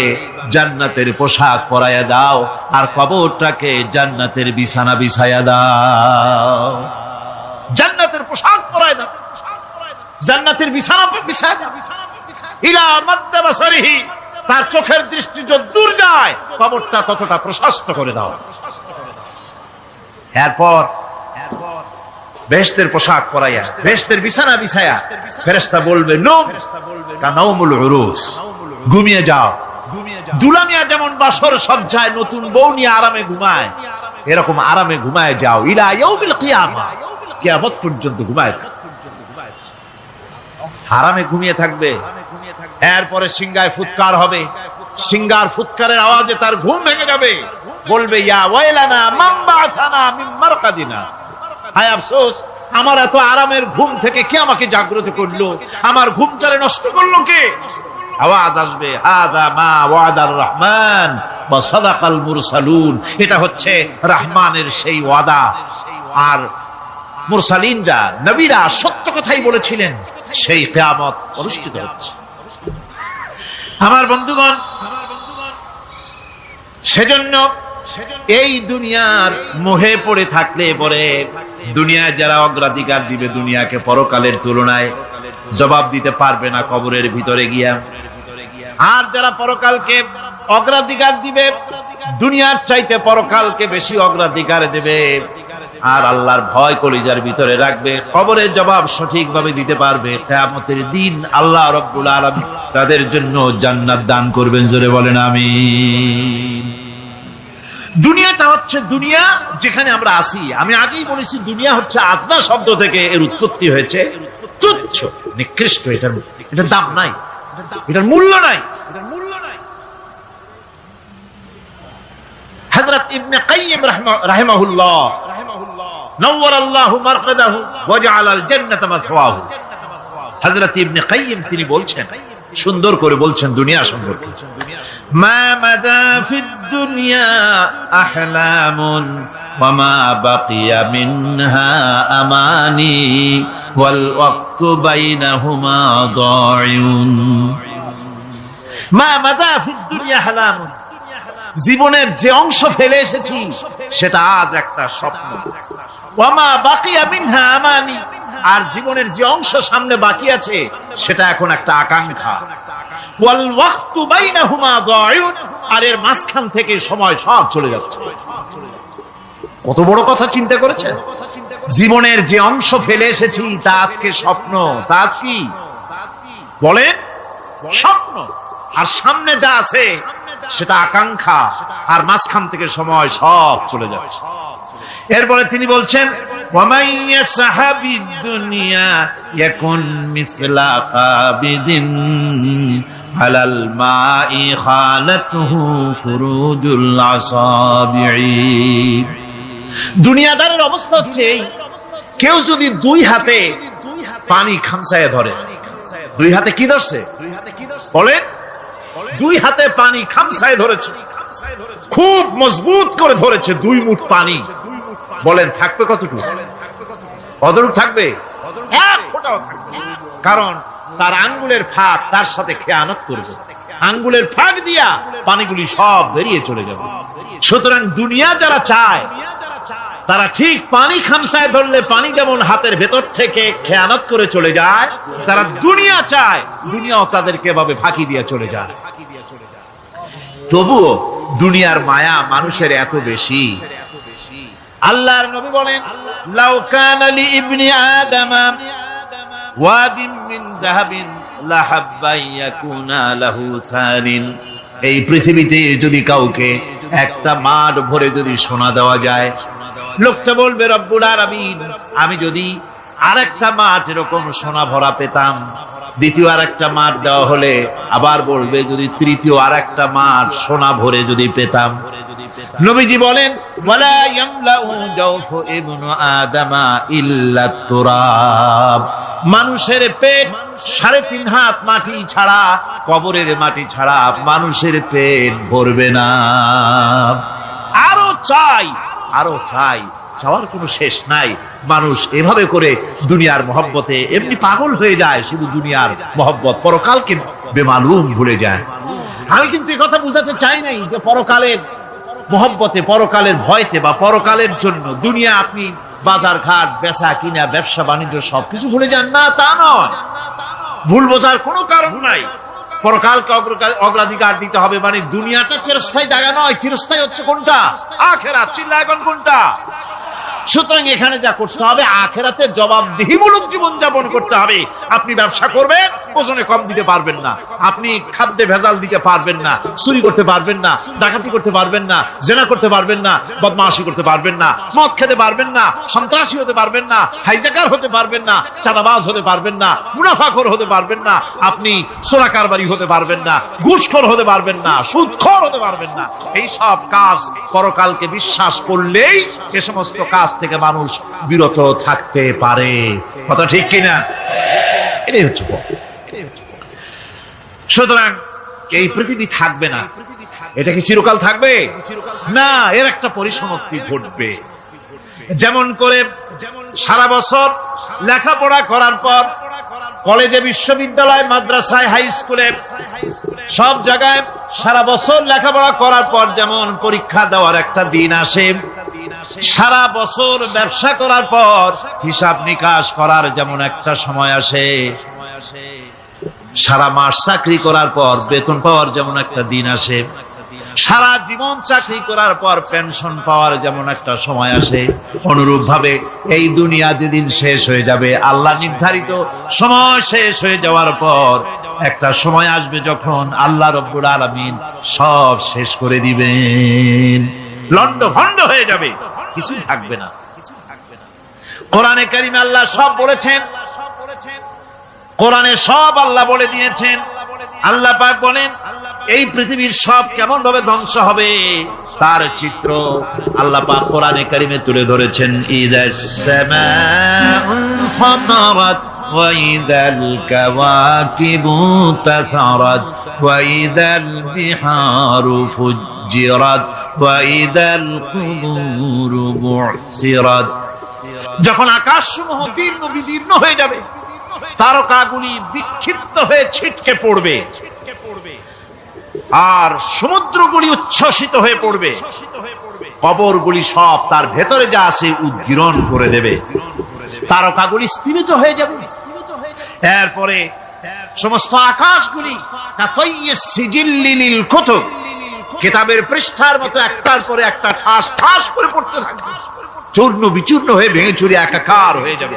জান্নাতের পোশাক পরায়া দাও, আর কবরটাকে জান্নাতের বিছানা বিছায়া দাও। জান্নাতের পোশাক পরায়া দাও, জান্নাতের বিছানা বিছায়া দাও। ইলা মাদ্দা বাসারিহি, তার চোখের দৃষ্টি যত দূর যায় কবরটা ততটা প্রশস্ত করে দাও। এরপর বেহেশতের পোশাক পরাইয়া, বেহেশতের বিছানা বিছায়া ফেরেশতা বলবে নূম কানাউমুল উরুস, ঘুমিয়ে যাও। দুলামিয়া যেমন বাসর সজ্জায় নতুন বউ নিয়ে আরামে ঘুমায়, এরকম আরামে ঘুমায় যাও। ইলা ইয়াউমিল কিয়ামা, কিয়ামত পর্যন্ত ঘুমায় আরামে ঘুমিয়ে থাকবে। এরপরে সিংহায় ফুৎকার হবে, সিংহার ফুৎকারের আওয়াজে তার ঘুম ভেঙে যাবে। বলবে ইয়া ওয়াইলানা মান বা'আসানা মিন মারকাদিনা, হায় আফসোস, আমার এত আরামের ঘুম থেকে কে আমাকে জাগ্রত করলো, আমার ঘুমটারে নষ্ট করলো কে? আওয়াজ আসবে হাদা মা ওয়াদার রহমান ওয়া সাদাকাল মুরসালুন, এটা হচ্ছে রহমানের সেই ওয়াদা, আর মুরসালিনরা নবীরা সত্য কথাই বলেছিলেন, সেই কিয়ামত অনুষ্ঠিত হচ্ছে। আমার বন্ধুগণ, সেজন্য এই দুনিয়ার মোহে পড়ে থাকলে পরে দুনিয়ায় যারা অগ্রাধিকার দিবে দুনিয়াকে পরকালের তুলনায়, জবাব দিতে পারবে না কবরের ভিতরে গিয়া। আর যারা পরকালকে অগ্রাধিকার দিবে, দুনিয়ার চাইতে পরকালকে বেশি অগ্রাধিকার দেবে, আর আল্লাহর ভয় কলিজার ভিতরে রাখবে, কবরের জবাব সঠিকভাবে দিতে পারবে, কিয়ামতের দিন আল্লাহ রাব্বুল আলামিন তাদের জন্য জান্নাত দান করবেন। জোরে বলেন আমিন। দুনিয়াটা হচ্ছে দুনিয়া যেখানে আমরা আছি। আমি আগেই বলেছি দুনিয়া হচ্ছে আদনা শব্দ থেকে এর উৎপত্তি হয়েছে, তুচ্ছ নিকৃষ্ট, এটার দাম নাই, এটার মূল্য নাই। হযরত ইবনে কাইয়িম রাহিমাহুল্লাহ নওয়ারাল্লাহু মারকাদাহু ওয়া জাআলাল জান্নাতা মাথওয়াহু, হযরত ইবনে কাইয়িম তিনি বলছেন, সুন্দর করে বলছেন দুনিয়া সম্পর্কে, মা মাদা ফিদ দুনিয়া আহলামুন ওয়া মা বাকিয়া মিনহা আমানি ওয়াল ওয়াক্তু বাইনাহুমা দায়ুন। মা মাদা ফিদ দুনিয়া আহলামুন, জীবনের যে অংশ ফেলে এসেছি সেটা আজ একটা স্বপ্ন। ওয়া মা বাকিয়া মিনহা আমানি, আর জীবনের যে অংশ সামনে বাকি আছে সেটা এখন একটা আকাঙ্ক্ষা। ওয়াল ওয়াক্তু বাইনাহুমা দায়ুন, আর এর মাঝখান থেকে সময় সব চলে যাচ্ছে। কত বড় কথা চিন্তা করেছেন? জীবনের যে অংশ ফেলে এসেছি তা আজকে স্বপ্ন, তা কি বলেন? স্বপ্ন। আর সামনে যা আছে সেটা আকাঙ্ক্ষা, আর মাঝখান থেকে সময় সব চলে যাচ্ছে। এরপরে তিনি বলছেন ওয়ামান ইয়াসহাবিদ দুনিয়া ইয়াকুন মিসলা কাবিদিন আলাল মাই খালাতুহু ফুরুজুল আসাবিঈ। দুনিয়াদারের অবস্থা হচ্ছে এই, কেউ যদি দুই হাতে পানি খামসায় ধরে, দুই হাতে কি ধরছে বলেন? দুই হাতে পানি খামসায় ধরেছে, খুব মজবুত করে ধরেছে, 2 মুঠ পানি। বলেন থাকবে কতটুকু? কতটুকু থাকবে? 1 ফোঁটাও থাকবে না। কারণ তার আঙ্গুলের ফাঁক তার সাথে খেয়ানত করবে, আঙ্গুলের ফাঁক দিয়া পানিগুলি সব বেরিয়ে চলে যাবে। সুতরাং দুনিয়া যারা চায় তারা ঠিক পানি খামসায় ধরলে পানি যেমন হাতের ভেতর থেকে খেয়ানত করে চলে যায়, যারা দুনিয়া চায় দুনিয়াও তাদেরকে এভাবে ফাঁকি দিয়ে চলে যায়। তবুও দুনিয়ার মায়া মানুষের এত বেশি। আল্লাহর নবী বলেন, লাউ কানা লি ইবনি আদামা ওয়াদিন মিন যাহাবিন লাহাব্বা ইয়াকুনা লাহু সারিন। এই পৃথিবীতে যদি কাউকে একটা মাঠ ভরে যদি সোনা দেওয়া যায়, লোকটা বলবে রব্বুল আলামিন, আমি যদি আরেকটা মাঠ এরকম সোনা ভরা পেতাম। দ্বিতীয় আরেকটা মাঠ দেওয়া হলে আবার বলবে যদি তৃতীয় আরেকটা মাঠ সোনা ভরে যদি পেতাম। নবীজি বলেন, ওয়ালা ইয়ামলাউ জাওফু ইবনু আদামা ইল্লা তুরাব। মানুষের পেট 3.5 হাত মাটি ছাড়া, কবরের মাটি ছাড়া মানুষের পেট ভরবে না। আরো চাই, আরো চাই, চাওয়ার কোনো শেষ নাই। মানুষ এভাবে করে দুনিয়ার মহব্বতে এমনি পাগল হয়ে যায়, শুধু দুনিয়ার মহব্বত, পরকালকে বেমালুম ভুলে যায়। আমি কিন্তু এই কথা বুঝাতে চাই নাই যে পরকালের মহব্বতে, পরকালের ভয়তে বা পরকালের জন্য দুনিয়া আপনি বাজার ঘাট, বেচা কিনা, ব্যবসা বাণিজ্য সবকিছু ভুলে যান না, তা নয়। ভুল বোঝার কোনো কারণ নাই। পরকালকে অগ্রাধিকার দিতে হবে, মানে দুনিয়াটা চিরস্থায়ী জায়গা নয়। চিরস্থায়ী হচ্ছে কোনটা? আখিরাত। চিল্লা এখন কোনটা? সুতরাং এখানে যা করতে হবে, আখিরাতে জবাবদিহিমূলক জীবন যাপন করতে হবে। আপনি ব্যবসা করবেন, ওজনে কম দিতে পারবেন না। আপনি খাদ্যে ভেজাল দিতে পারবেন না, চুরি করতে পারবেন না, ডাকাতি করতে পারবেন না, জেনা করতে পারবেন না, বদমাশি করতে পারবেন না, মদ খেতে পারবেন না, সন্ত্রাসী হতে পারবেন না, হাইজাকার হতে পারবেন না, চাঁদাবাজ হতে পারবেন না, মুনাফাখোর হতে পারবেন না, আপনি চোরা কারবারি হতে পারবেন না, ঘুষখোর হতে পারবেন না, সুদখোর হতে পারবেন না। এই সব কাজ পরকালকে বিশ্বাস করলেই এ সমস্ত কাজ থেকে মানুষ বিরত থাকতে পারে। কথা ঠিক কিনা? এটাই হচ্ছে। সুতরাং এই পৃথিবী থাকবে না, এটা কি চিরকাল থাকবে না? এর একটা পরিসমাপ্তি ঘটবে। যেমন করে সারা বছর লেখাপড়া করার পর কলেজে, বিশ্ববিদ্যালয়, মাদ্রাসায়, হাই স্কুলে, সব জায়গায় সারা বছর লেখাপড়া করার পর যেমন পরীক্ষা দেওয়ার একটা দিন আসে, সারা বছর ব্যবসা করার পর হিসাব নিকাশ করার যেমন একটা সময় আসে, সারা মাস চাকরি করার পর বেতন পাওয়ার যেমন একটা দিন আসে, সারা জীবন চাকরি করার পর পেনশন পাওয়ার যেমন একটা সময় আসে, অনুরূপ ভাবে এই দুনিয়া যেদিন শেষ হয়ে যাবে, আল্লাহ নির্ধারিত সময় শেষ হয়ে যাওয়ার পর একটা সময় আসবে যখন আল্লাহ রব্বুল আলামিন সব শেষ করে দিবেন, লন্ড ভন্ড হয়ে যাবে, কিছু থাকবে না। কোরআনে কারিমে আল্লাহ সব বলেছেন, কোরআনে সব আল্লাহ বলে দিয়েছেন। আল্লাহ পাক বলেন এই পৃথিবীর সব কেমন ভাবে ধ্বংস হবে তার চিত্র আল্লাহ পাক কোরআনে কারিমে তুলে ধরেছেন। ইযাস সামাউন ফাতারাত ওয়া ইযাল কাওয়াকিবু তাসারাত ওয়া ইযাল বিহারু ফুজ্জিরাত ওয়া ইযাল কুবুরু বু'সিরাত। যখন আকাশসমূহ জীর্ণ বিদীর্ণ হয়ে যাবে, তারকাগুলি বিক্ষিপ্ত হয়ে ছিটকে পড়বে, আর সমুদ্রগুলি উচ্ছ্বসিত হয়ে পড়বে, কবরগুলি সব তার ভেতরে যা আছে উদ্গীরণ করে দেবে, তারকাগুলি স্থিমিত হয়ে যাবে। এরপরে সমস্ত আকাশগুলি সিজিল্লিল কুতুব, কিতাবের পৃষ্ঠার মতো একটার পরে একটা ঠাস ঠাস করে পড়তে থাকবে, চূর্ণ বিচূর্ণ হয়ে ভেঙে চুরে একাকার হয়ে যাবে।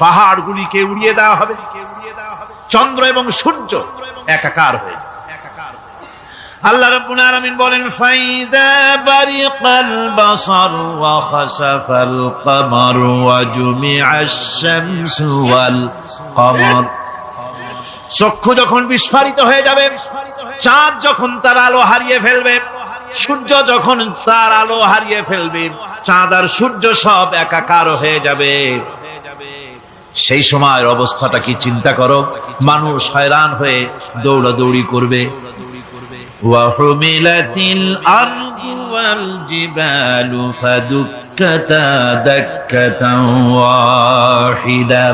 পাহাড়গুলিকে উড়িয়ে দেওয়া হবে, চন্দ্র এবং সূর্য একাকার হয়ে যাবে। আল্লাহ রাব্বুল আলামিন বলেন ফাইদা বারিকাল বাসার ওয়া খাসাফাল কমার ওয়া জুমিআশ শামসু ওয়াল কমার। চক্ষু যখন বিস্ফারিত হয়ে যাবে, চাঁদ যখন তার আলো হারিয়ে ফেলবে, সূর্য যখন তার আলো হারিয়ে ফেলবে, চাঁদ আর সূর্য সব একাকার হয়ে যাবে, সেই সময়ের অবস্থাটা কি চিন্তা করো। মানুষ হয়রান হয়ে দৌড়াদৌড়ি করবে। ওয়াহুমিলাতিল আরদু ওয়াল জিবালু ফাদুক্কাতা দাক্কাতান ওয়াহিদা।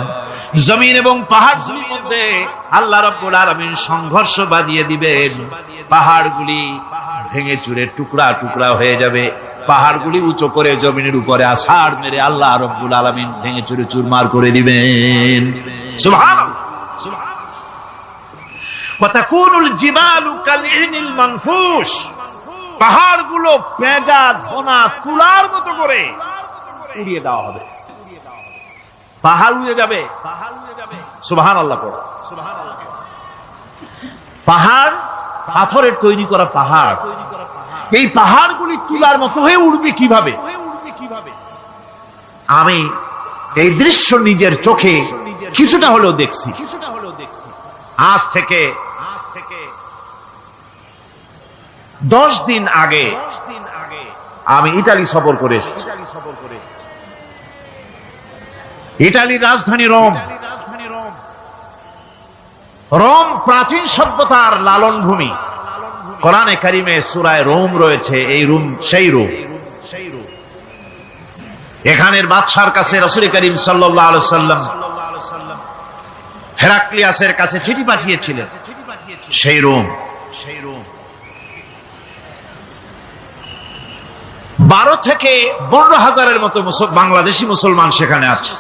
জমিন এবং পাহাড়গুলির মধ্যে আল্লাহ রাব্বুল আলামিন সংঘর্ষ বাঁধিয়ে দিবেন, পাহাড়গুলি ভেঙে চুরে টুকরা টুকরা হয়ে যাবে, পাহাড়গুলি উঁচু করে জমিনের উপরে আছাড় মেরে আল্লাহ রাব্বুল আলামিন ভেঙে চুরে চুরমার করে দিবেন। সুবহানাল্লাহ। ওয়া তাকুনুল জিবালু কালইনিল মানফুশ, পাহাড়গুলো পেঁজা ধোনা তুলার মতো করে উড়িয়ে দেওয়া হবে, পাহাড় উড়ে যাবে। সুবহানাল্লাহ পড়ো। পাহাড় পাথরের তৈরি করা পাহাড়, এই পাহাড়গুলি তুলার মতো হয়ে উড়বে কিভাবে? আমি এই দৃশ্য নিজের চোখে কিছুটা হলেও দেখছি। আজ থেকে 10 দিন আগে আমি ইতালি সফর করে এসেছি। ইতালির রাজধানী রোম। রোম প্রাচীন সভ্যতার লালন ভূমি। কোরআনে কারিমে সূরায়ে রোম রয়েছে। এই রোম সেই রোম। এখানের বাদশার কাছে রাসূল করিম সাল্লাল্লাহু আলাইহি সাল্লাম হেরাক্লিয়াসের কাছে চিঠি পাঠিয়েছিলেন। সেই রোম 12 থেকে 15 হাজারের মতো বাংলাদেশি মুসলমান সেখানে আছে।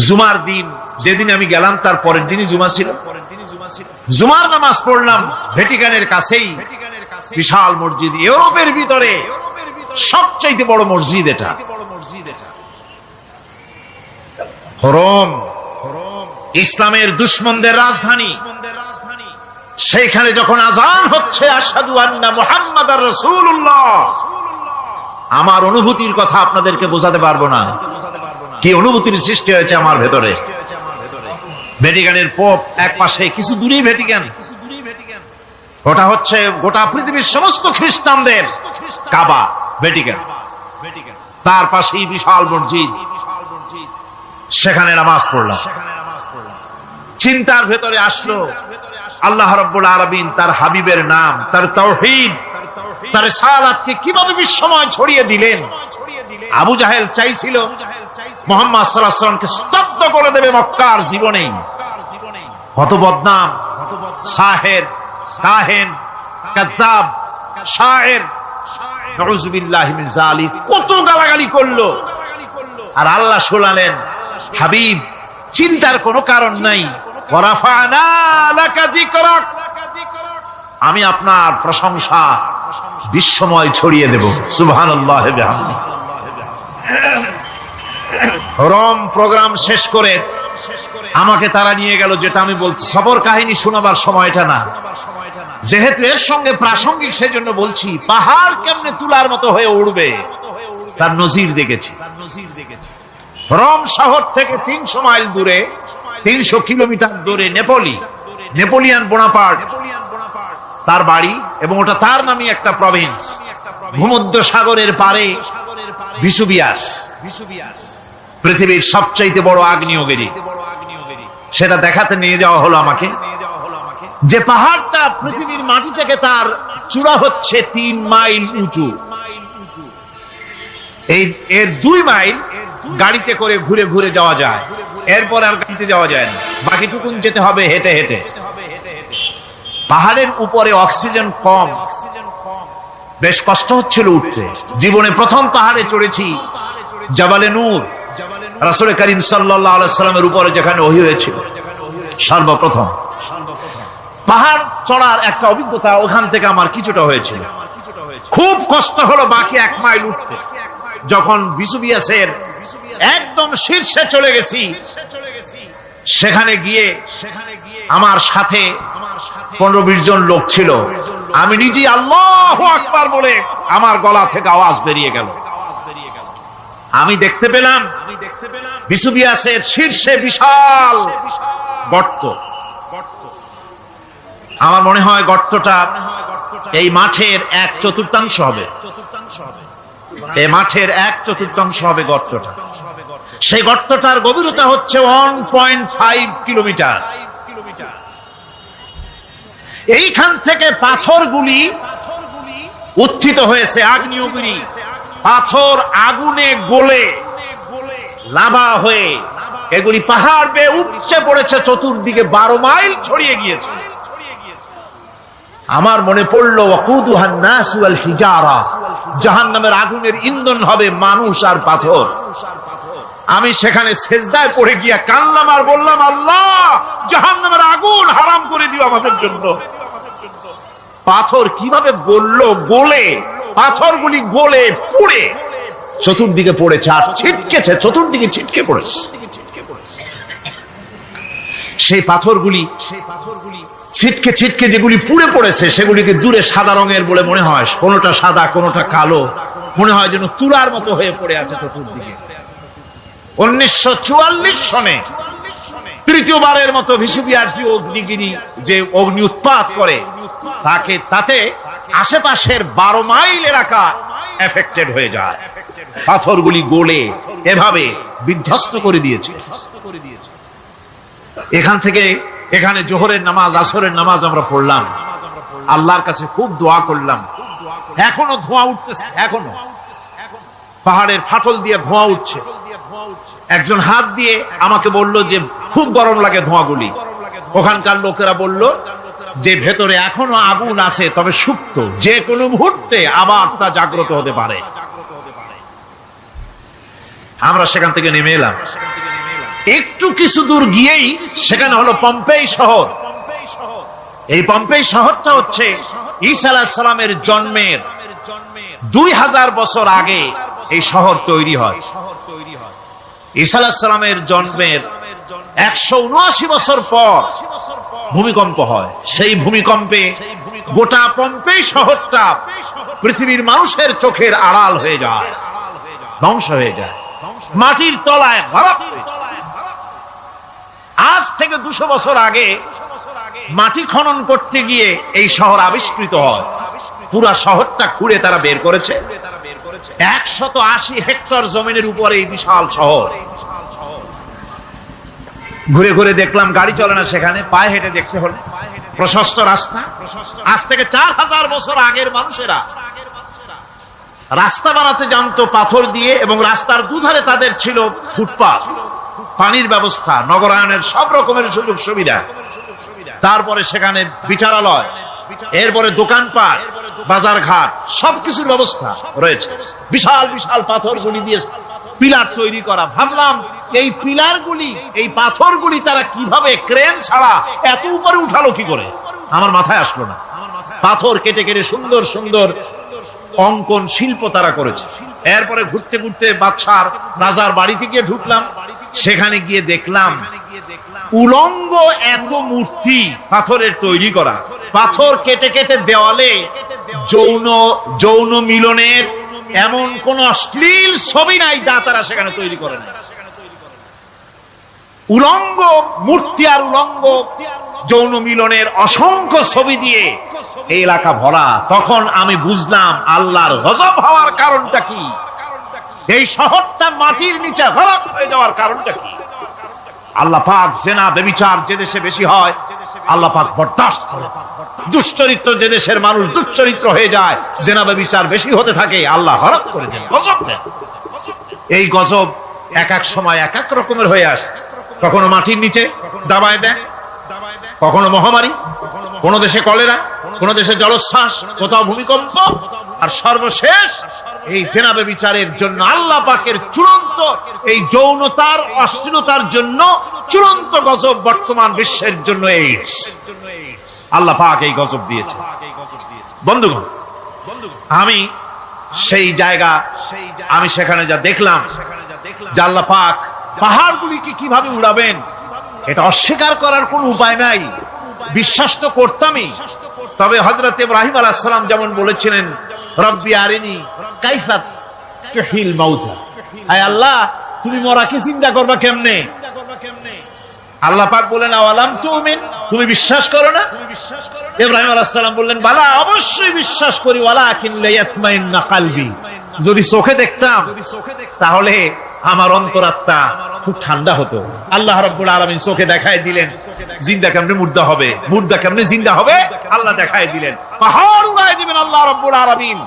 জুমার দিন যেদিন আমি গেলাম তার পরের দিনই জুমা ছিল। জুমার নামাজ পড়লাম ভ্যাটিকানের কাছেই বিশাল মসজিদ, ইউরোপের ভিতরে সবচেয়ে বড় মসজিদ এটা। রোম ইসলামের দুশমনদের রাজধানী। সেইখানে যখন আযান হচ্ছে আশহাদু আন্না মুহাম্মাদার রাসূলুল্লাহ, আমার অনুভূতির কথা আপনাদেরকে বোঝাতে পারবো না, কি অনুভূতির সৃষ্টি হয়েছে আমার ভেতরে। ভ্যাটিকানের পোপ এক পাশে, কিছু দূরেই ভ্যাটিকান। ওটা হচ্ছে গোটা পৃথিবীর সমস্ত খ্রিস্টানদের কাবা, ভ্যাটিকান। তার পাশেই বিশাল মসজিদ, সেখানে নামাজ পড়লাম। চিন্তার ভেতরে আসলো আল্লাহ রাব্বুল আলামিন তার হাবিবের নাম, তার তাওহীদ, তার রিসালাতকে কিভাবে বিশ্বময় ছড়িয়ে দিলেন। আবু জাহেল চাইছিল মুহাম্মদ সাল্লাল্লাহু আলাইহি ওয়াসাল্লামকে স্তব্ধ করে দেবে মক্কার জীবনেই। কত বদনাম, সাহের, কাহেন, কাযযাব, শায়ের, নাউযুবিল্লাহি মিন যালিক, কত গালাগালি করলো। আর আল্লাহ শোনালেন, হাবিব চিন্তার কোনো কারণ নাই, ওয়ারাফা'না লাকা যিকরাক, আমি আপনার প্রশংসা বিশ্বময় ছড়িয়ে দেব। সুবহানাল্লাহি ওয়া বিহামদিহি। রোম প্রোগ্রাম শেষ করে আমাকে তারা নিয়ে গেল, যেটা আমি বলছি সফর কাহিনী শোনাবার সময় এটা না, যেহেতু এর সঙ্গে প্রাসঙ্গিক সেজন্য বলছি। পাহাড় কেমনে তুলার মতো হয়ে উড়বে তার নজির দেখেছি। রোম শহর থেকে 300 মাইল দূরে, 300 কিলোমিটার দূরে নেপোলিয়ান বোনাপার্ট তার বাড়ি, এবং ওটা তার নামে একটা প্রভিন্স। ভূমধ্য সাগরের পারে ভিসুভিয়াস, পৃথিবীর সবচাইতে বড় আগ্নেয়গিরি, সেটা দেখাতে নিয়ে যাওয়া হলো আমাকে। যে পাহাড়টা পৃথিবীর মাটি থেকে তার চূড়া হচ্ছে 3 মাইল উঁচু, এর 2 মাইল গাড়িতে করে ঘুরে ঘুরে যাওয়া যায়, এরপর আর গাড়িতে যাওয়া যায় না, বাকিটুকুন যেতে হবে হেঁটে হেঁটে। পাহাড়ের উপরে অক্সিজেন কম, বেশ কষ্ট হচ্ছিল উঠতে। জীবনে প্রথম পাহাড়ে চড়েছি জাবালে নূর, রাসূল করিম সাল্লাল্লাহু আলাইহি সাল্লামের উপরে যেখানে ওহী হয়েছিল সর্বপ্রথম। পাহাড় চড়ার একটা অভিজ্ঞতা ওখান থেকে আমার কিছুটা হয়েছিল। খুব কষ্ট হলো বাকি 1 মাইল উঠতে। যখন ভিসুভিয়াসের একদম শীর্ষে চলে গেছি, সেখানে গিয়ে আমার সাথে 15-20 জন লোক ছিল। আমি নিজে আল্লাহু আকবার বলে আমার গলা থেকে আওয়াজ বেরিয়ে গেল। আমি দেখতে পেলাম ভিসুভিয়াসের শীর্ষে বিশাল গর্ত। আমার মনে হয় গর্তটা এই মাঠের 1/4 হবে। এই মাঠের 1/4 হবে গর্তটা। সেই গর্তটার গভীরতা হচ্ছে 1.5 কিলোমিটার। এইখান থেকে পাথরগুলি উত্থিত হয়েছে, আগ্নেয়গিরি পাথর আগুনে গলে লাভা হয়ে এগুলি পাহাড় বেয়ে উপচে পড়েছে, চতুর্দিকে 12 মাইল ছড়িয়ে গিয়েছে। আমার মনে পড়লো ওয়াকুদুহান নাস ওয়াল হিজারা, জাহান্নামের আগুনের ইন্ধন হবে মানুষ আর পাথর। আমি সেখানে সেজদায় পড়ে গিয়া কানলাম আর বললাম, আল্লাহ জাহান্নামের আগুন হারাম করে দিও আমাদের জন্য। পাথর কিভাবে গললো, গলে পাথরগুলি গলে পুড়ে চতুর্দিকে পড়েছে আর ছিটকেছে, চতুর্দিকে ছিটকে পড়েছে। সেই পাথরগুলি ছিটকে ছিটকে যেগুলি পুড়ে পড়েছে সেগুলিকে দূরে সাদা রঙের বলে মনে হয়, কোনোটা সাদা কোনোটা কালো, মনে হয় যেন তুলার মতো হয়ে পড়ে আছে চতুর্দিকে। 1944 সনে তৃতীয়বারের মতো ভিসুবিআরসি অগ্নিগিরি যে অগ্নি উৎপাত করে তাতে আশেপাশের 12 মাইল এলাকা এফেক্টেড হয়ে যায়। পাথরগুলি গলে এভাবে বিধ্বস্ত করে দিয়েছে। এখান থেকে এখানে জোহরের নামাজ, আসরের নামাজ আমরা পড়লাম, আল্লাহর কাছে খুব দোয়া করলাম। এখনো ধোঁয়া উঠতেছে, এখনো পাহাড়ের ফাটল দিয়ে ধোঁয়া উঠছে। একজন হাত দিয়ে আমাকে বলল যে খুব গরম লাগে ধোঁয়াগুলি। ওখানকার লোকেরা বলল যে ভেতরে এখনো আগুন আছে, তবে সুপ্ত, যে কোনো মুহূর্তে আবার তা জাগ্রত হতে পারে। আমরা সেখান থেকে নেমে এলাম। একটু কিছু দূর গিয়েই সেখানে হলো পম্পেই শহর। এই পম্পেই শহরটা হচ্ছে ঈসা আলাইহিস সালামের জন্মের 2000 বছর আগে এই শহর তৈরি হয়। ঈসা আলাইহিস সালামের জন্মের 179 বছর পর ভূমিকম্প হয়। সেই ভূমিকম্পে গোটা পম্পেই শহরটা পৃথিবীর মানুষের চোখের আড়াল হয়ে যায়, ধ্বংস হয়ে যায়, মাটির তলায় গরক হয়ে যায়। আজ থেকে 200 বছর আগে মাটি খনন করতে গিয়ে এই শহর আবিষ্কৃত হয়। পুরা শহরটা খুঁড়ে তারা বের করেছে 180 হেক্টর জমিনের উপরে এই বিশাল শহর। ঘুরে ঘুরে দেখলাম, গাড়ি চলে না সেখানে, পায়ে হেঁটে দেখতে হলো। প্রশস্ত রাস্তা। আজ থেকে 4000 বছর আগের মানুষেরা রাস্তা বানাতে জানতো পাথর দিয়ে, এবং রাস্তার দুধারে তাদের ছিল ফুটপাথ, পানির ব্যবস্থা, নগরায়নের সব রকমের সুযোগ সুবিধা। তারপরে সেখানে বিচারালয়, এরপরে দোকানপাট, বাজার ঘাট, সবকিছুর ব্যবস্থা রয়েছে। বিশাল বিশাল পাথরগুলি দিয়ে পিলার তৈরি করা। ভাবলাম এই পিলারগুলি, এই পাথরগুলি তারা কিভাবে ক্রেন ছাড়া এত উপরে উঠালো কি করে, আমার মাথায় আসলো না। পাথর কেটে কেটে সুন্দর সুন্দর অঙ্কন শিল্প তারা করেছে। এরপরে ঘুরতে ঘুরতে বাদশার রাজার বাড়িতে গিয়ে ঢুকলাম। সেখানে গিয়ে দেখলাম উলঙ্গ এত মূর্তি পাথরের তৈরি করা। পাথর কেটে কেটে দেওয়ালে যৌন মিলনের এমন কোন অশ্লীল ছবি নাই যা তারা সেখানে তৈরি করে না। উলঙ্গ মূর্তি আর উলঙ্গ যৌন মিলনের অসংখ্য ছবি দিয়ে এই এলাকা ভরা। তখন আমি বুঝলাম আল্লাহর গজব হওয়ার কারণটা কি, এই শহরটা মাটির নিচে গরক হয়ে যাওয়ার কারণটা কি। আল্লাহ পাক জেনা ব্যভিচার যে দেশে বেশি হয় আল্লাহ পাক বরদাস্ত করে। দুশ্চরিত্র যে দেশের মানুষ দুশ্চরিত্র হয়ে যায়, জেনা ব্যভিচার বেশি হতে থাকে, আল্লাহ গজব করে দেন, গজব দেন। এই গজব এক এক সময় এক এক রকমের হয়ে আসে। কখনো মাটির নিচে দাবায় দেয়, কখনো মহামারী, কোন দেশে কলেরা, কোন দেশে জলোচ্ছ্বাস, কোথাও ভূমিকম্প, আর সর্বশেষ এই জেনা ব্যভিচারের জন্য আল্লাহ পাকের চূড়ান্ত, এই যৌনতার অশ্লীলতার জন্য চূড়ান্ত গজব বর্তমান বিশ্বের জন্য এইডস। আল্লাহ পাক এই গজব দিয়েছে। বন্ধুগণ, আমি সেই জায়গা, আমি সেখানে যা দেখলাম যে আল্লাহ পাক পাহাড়গুলিকে কিভাবে উড়াবেন, এটা অস্বীকার করার কোন উপায় নাই। বিশ্বাস তো করতামই। তবে হযরত ইব্রাহিম আলাইহিস সালাম যেমন বলেছিলেন, রব্বি আরিনি কাইফা তুহিল মাউতা, আয় আল্লাহ তুমি মরাকে জিন্দা করবা কেমনে। আল্লাহ পাক বলেন, আওয়ালাম তুমিন, তুমি বিশ্বাস করো না? ইব্রাহিম আলাইহিস সালাম বললেন, বালা, অবশ্যই বিশ্বাস করি, ওয়ালাকিন লিয়াতমাইন্না কলবি, যদি চোখে দেখতাম তাহলে আমার অন্তরাত্মা খুব ঠান্ডা হতো। আল্লাহ রাব্বুল আলামিন চোখে দেখায় দিলেন জিন্দা কেমনে মুর্দা হবে, মুর্দা কেমনে জিন্দা হবে, আল্লাহ দেখায় দিলেন। পাহাড় উড়ায় দিবেন আল্লাহ রাব্বুল আলামিন।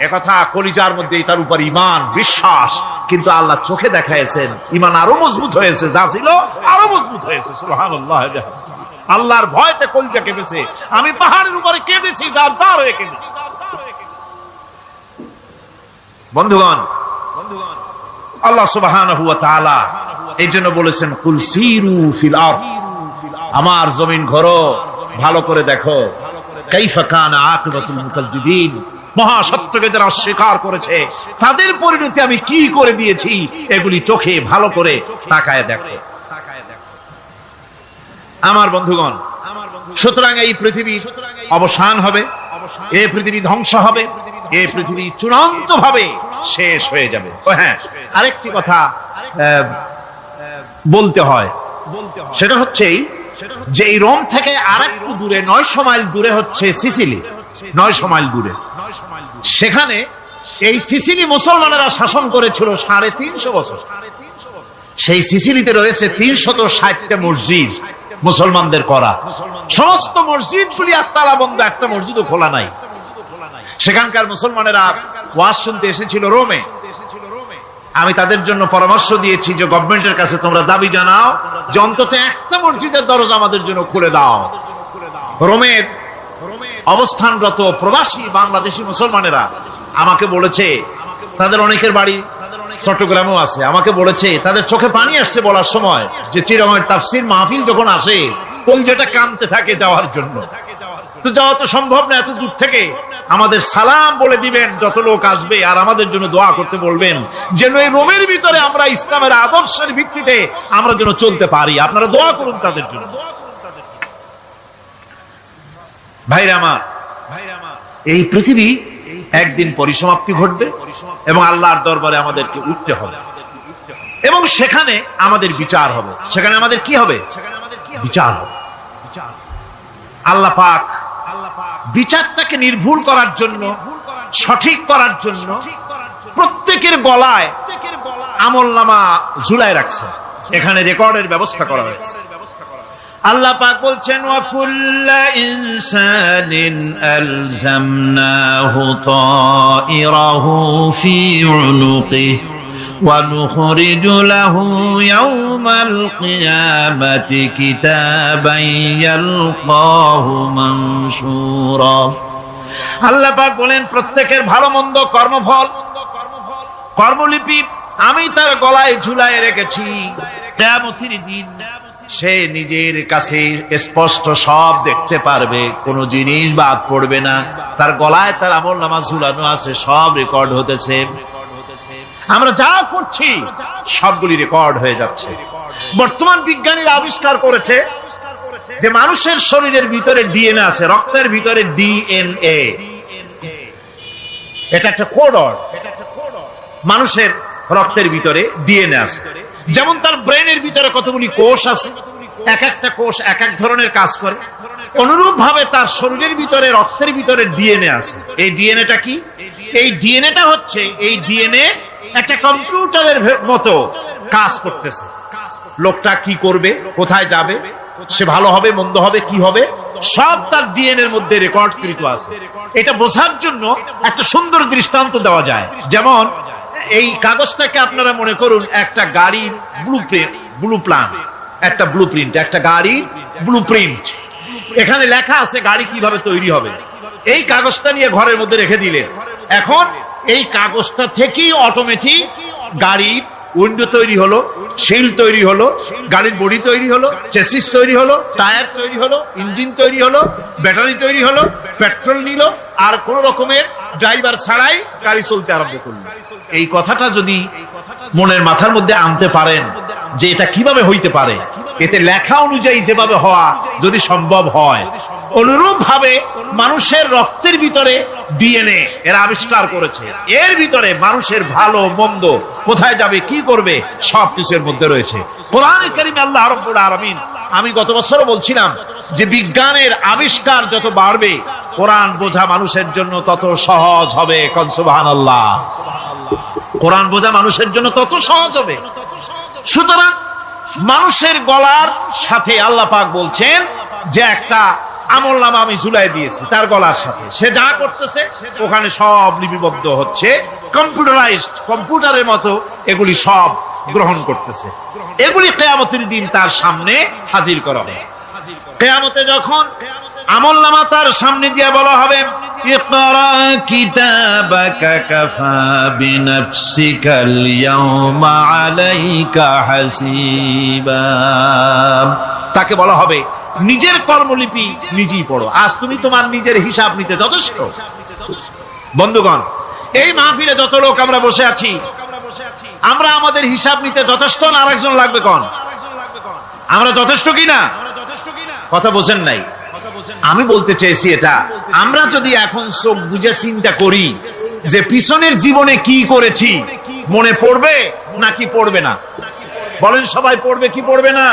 একথা কলিজার মধ্যে এটার উপর ঈমান, বিশ্বাস, কিন্তু আল্লাহ চোখে দেখাইছেন, ঈমান আরো মজবুত হয়েছে, যা ছিল আরো মজবুত হয়েছে। সুবহানাল্লাহ। আল্লাহর ভয়তে কলজা কেঁপেছে। আমি পাহাড়ের উপরে কেঁদেছি, জার হয়ে কেঁদেছি। বন্ধুগণ, আল্লাহ সুবহানাহু ওয়া তাআলা এই জন্য বলেছেন, কুল সিরু ফিল আরদ, আমার জমিন ঘোরো, ভালো করে দেখো, কাইফা কানা আকিবাতুল মুকাজ্জিবিন, মহাসত্যকে যারা অস্বীকার করেছে তাদের পরিণতি আমি কি করে দিয়েছি, এগুলি চোখে ভালো করে তাকায় দেখো। আমার বন্ধুগণ, সুতরাং এই পৃথিবীর অবসান হবে, এই পৃথিবী ধ্বংস হবে, এই পৃথিবী চূড়ান্ত ভাবে শেষ হয়ে যাবে। ও হ্যাঁ, আরেকটি কথা বলতে হয়, সেটা হচ্ছে যে এই রোম থেকে আরেকটু দূরে 900 মাইল দূরে হচ্ছে সিসিলি। 900 মাইল দূরে, সেখানে এই সিসিলি মুসলমানেরা শাসন করেছিল 350 বছর। সেই সিসিলিতে রয়েছে 360টা মসজিদ মুসলমানদের করা। সমস্ত মসজিদগুলি আজ তালা বন্ধ, একটা মসজিদও খোলা নাই। সেখানকার মুসলমানেরা ওয়াজ শুনতে এসেছিল রোমে। আমি তাদের জন্য পরামর্শ দিয়েছি যে গভর্নমেন্টের কাছে তোমরা দাবি জানাও যে অন্তত একটা মসজিদের দরজা আমাদের জন্য খুলে দাও। রোমের অবস্থানরত প্রবাসী বাংলাদেশি মুসলমানেরা আমাকে বলেছে, তাদের অনেকের বাড়ি চট্টগ্রামেও আছে, আমাকে বলেছে তাদের চোখে পানি আসছে বলার সময় যে চিরঙের তাফসীর মাহফিল যখন আসে কলজাটা কাঁদতে থাকে যাওয়ার জন্য। তো যাওয়া তো সম্ভব না এত দূর থেকে, আমাদের সালাম বলে দিবেন যত লোক আসবে, আর আমাদের জন্য দোয়া করতে বলবেন যেন এই রোমের ভিতরে আমরা ইসলামের আদর্শের ভিত্তিতে আমরা যেন চলতে পারি। আপনারা দোয়া করুন তাদের জন্য। ভাইরা আমার, এই পৃথিবী একদিন পরিসমাপ্তি ঘটবে এবং আল্লাহর দরবারে আমাদেরকে উঠতে হবে এবং সেখানে আমাদের বিচার হবে। সেখানে আমাদের কি হবে? বিচার হবে। আল্লাহ পাক বিচারটাকে নির্ভুল করার জন্য, সঠিক করার জন্য প্রত্যেকের গলায় আমলনামা ঝুলায় রাখছে, এখানে রেকর্ডের ব্যবস্থা করা হয়েছে। আল্লাহ পাক বলছেন, ওয়া কুল্লা ইনসানিন আলজামনাহু তাইরাহু ফি উনুকিহি ওয়া নুখরিজু লাহু ইয়াওমাল কিয়ামাতি কিতাবান ইয়ালকাহু মানশুরা। আল্লাহ পাক বলেন, প্রত্যেকের ভালো মন্দ কর্মফল, কর্মলিপি আমি তার গলায় ঝুলায় রেখেছি। কিয়ামতের দিন সে নিজের কাছে স্পষ্ট সব দেখতে পারবে, কোন জিনিস বাদ পড়বে না। তার গলায় তার আমলনামা ঝুলানো আছে, সব রেকর্ড হতেছে। আমরা যা করছি সবগুলি রেকর্ড হয়ে যাচ্ছে। বর্তমান বিজ্ঞানীরা আবিষ্কার করেছে যে মানুষের শরীরের ভিতরে ডিএনএ আছে, রক্তের ভিতরে ডিএনএ, এটা একটা কোডর। মানুষের রক্তের ভিতরে ডিএনএ আছে। যেমন তার ব্রেনের ভিতরে কতগুলি কোষ আছে, এক একটা কোষ এক এক ধরনের কাজ করে, অনুরূপ ভাবে তার শরীরের ভিতরে রক্তের ভিতরে ডিএনএ আছে। এই ডিএনএটা কি? এই ডিএনএটা হচ্ছে, এই ডিএনএ একটা কম্পিউটারের মতো কাজ করতেছে। লোকটা কি করবে, কোথায় যাবে, সে ভালো হবে মন্দ হবে কি হবে, সব তার ডিএনএর মধ্যে রেকর্ডকৃত আছে। এটা বোঝার জন্য একটা সুন্দর দৃষ্টান্ত দেওয়া যায়। যেমন এই কাগজটাকে আপনারা মনে করুন একটা গাড়ির একটা ব্লুপ্রিন্ট, একটা গাড়ির ব্লুপ্রিন্ট। এখানে লেখা আছে গাড়ি কিভাবে তৈরি হবে। এই কাগজটা নিয়ে ঘরের মধ্যে রেখে দিলেন, এখন এই কাগজটা থেকেই অটোমেটিক গাড়ির উইন্ডো তৈরি হলো, শিল তৈরি হলো, গাড়ির বডি তৈরি হলো, চেসিস তৈরি হলো, টায়ার তৈরি হলো, ইঞ্জিন তৈরি হলো, ব্যাটারি তৈরি হলো, পেট্রোল নিল, আর কোন রকমের ড্রাইভার ছাড়াই গাড়ি চলতে আরম্ভ করলো। এই কথাটা যদি মনের মাথার মধ্যে আনতে পারেন যে এটা কিভাবে হইতে পারে, এতে লেখা অনুযায়ী যেভাবে হওয়া যদি সম্ভব হয়, অনুরূপ ভাবে মানুষের রক্তের ভিতরে ডিএনএ এরা আবিষ্কার করেছে। এর ভিতরে মানুষের ভালো মন্দ, কোথায় যাবে কি করবে, সবকিছুর মধ্যে রয়েছে। কোরআনে কারীমে আল্লাহ রাব্বুল আলামিন, আমি গত বছরও বলছিলাম যে বিজ্ঞানের আবিষ্কার যত বাড়বে কোরআন বোঝা মানুষের জন্য তত সহজ হবে। কোন সুবহানাল্লাহ। কোরআন বোঝা মানুষের জন্য তত সহজ হবে। সুতরাং মানুষের গলার সাথে আল্লাহ পাক বলছেন যে একটা আমলনামা আমি ঝুলাই দিয়েছি তার গলার সাথে, সে যা করতেছে ওখানে সব লিপিবদ্ধ হচ্ছে, কম্পিউটারাইজড, কম্পিউটারের মতো এগুলি সব গ্রহণ করতেছে। এগুলি কিয়ামতের দিন তার সামনে হাজির করা হবে। কিয়ামতে যখন আমলনামা তার সামনে দিয়ে বলা হবে, ইকরা কিতাবাকা কাফা বিনাফসিকাল ইয়াওমা আলাইকা হাসিবা, তাকে বলা হবে নিজের কর্মলিপি নিজেই পড়ো, আজ তুমি তোমার নিজের হিসাব নিতে যথেষ্ট। বন্ধুগণ, এই মাহফিলে যত লোক আমরা বসে আছি, আমরা আমাদের হিসাব নিতে যথেষ্ট না আরেকজন লাগবে? কোন আমরা যথেষ্ট কিনা? কথা বোঝেন নাই? আমি বলতে চেয়েছি এটা, আমরা যদি এখন চোখ বুঝে চিন্তা করি যে পিছনের জীবনে কি করেছি, মনে পড়বে নাকি পড়বে না? বলেন সবাই, পড়বে কি পড়বে না?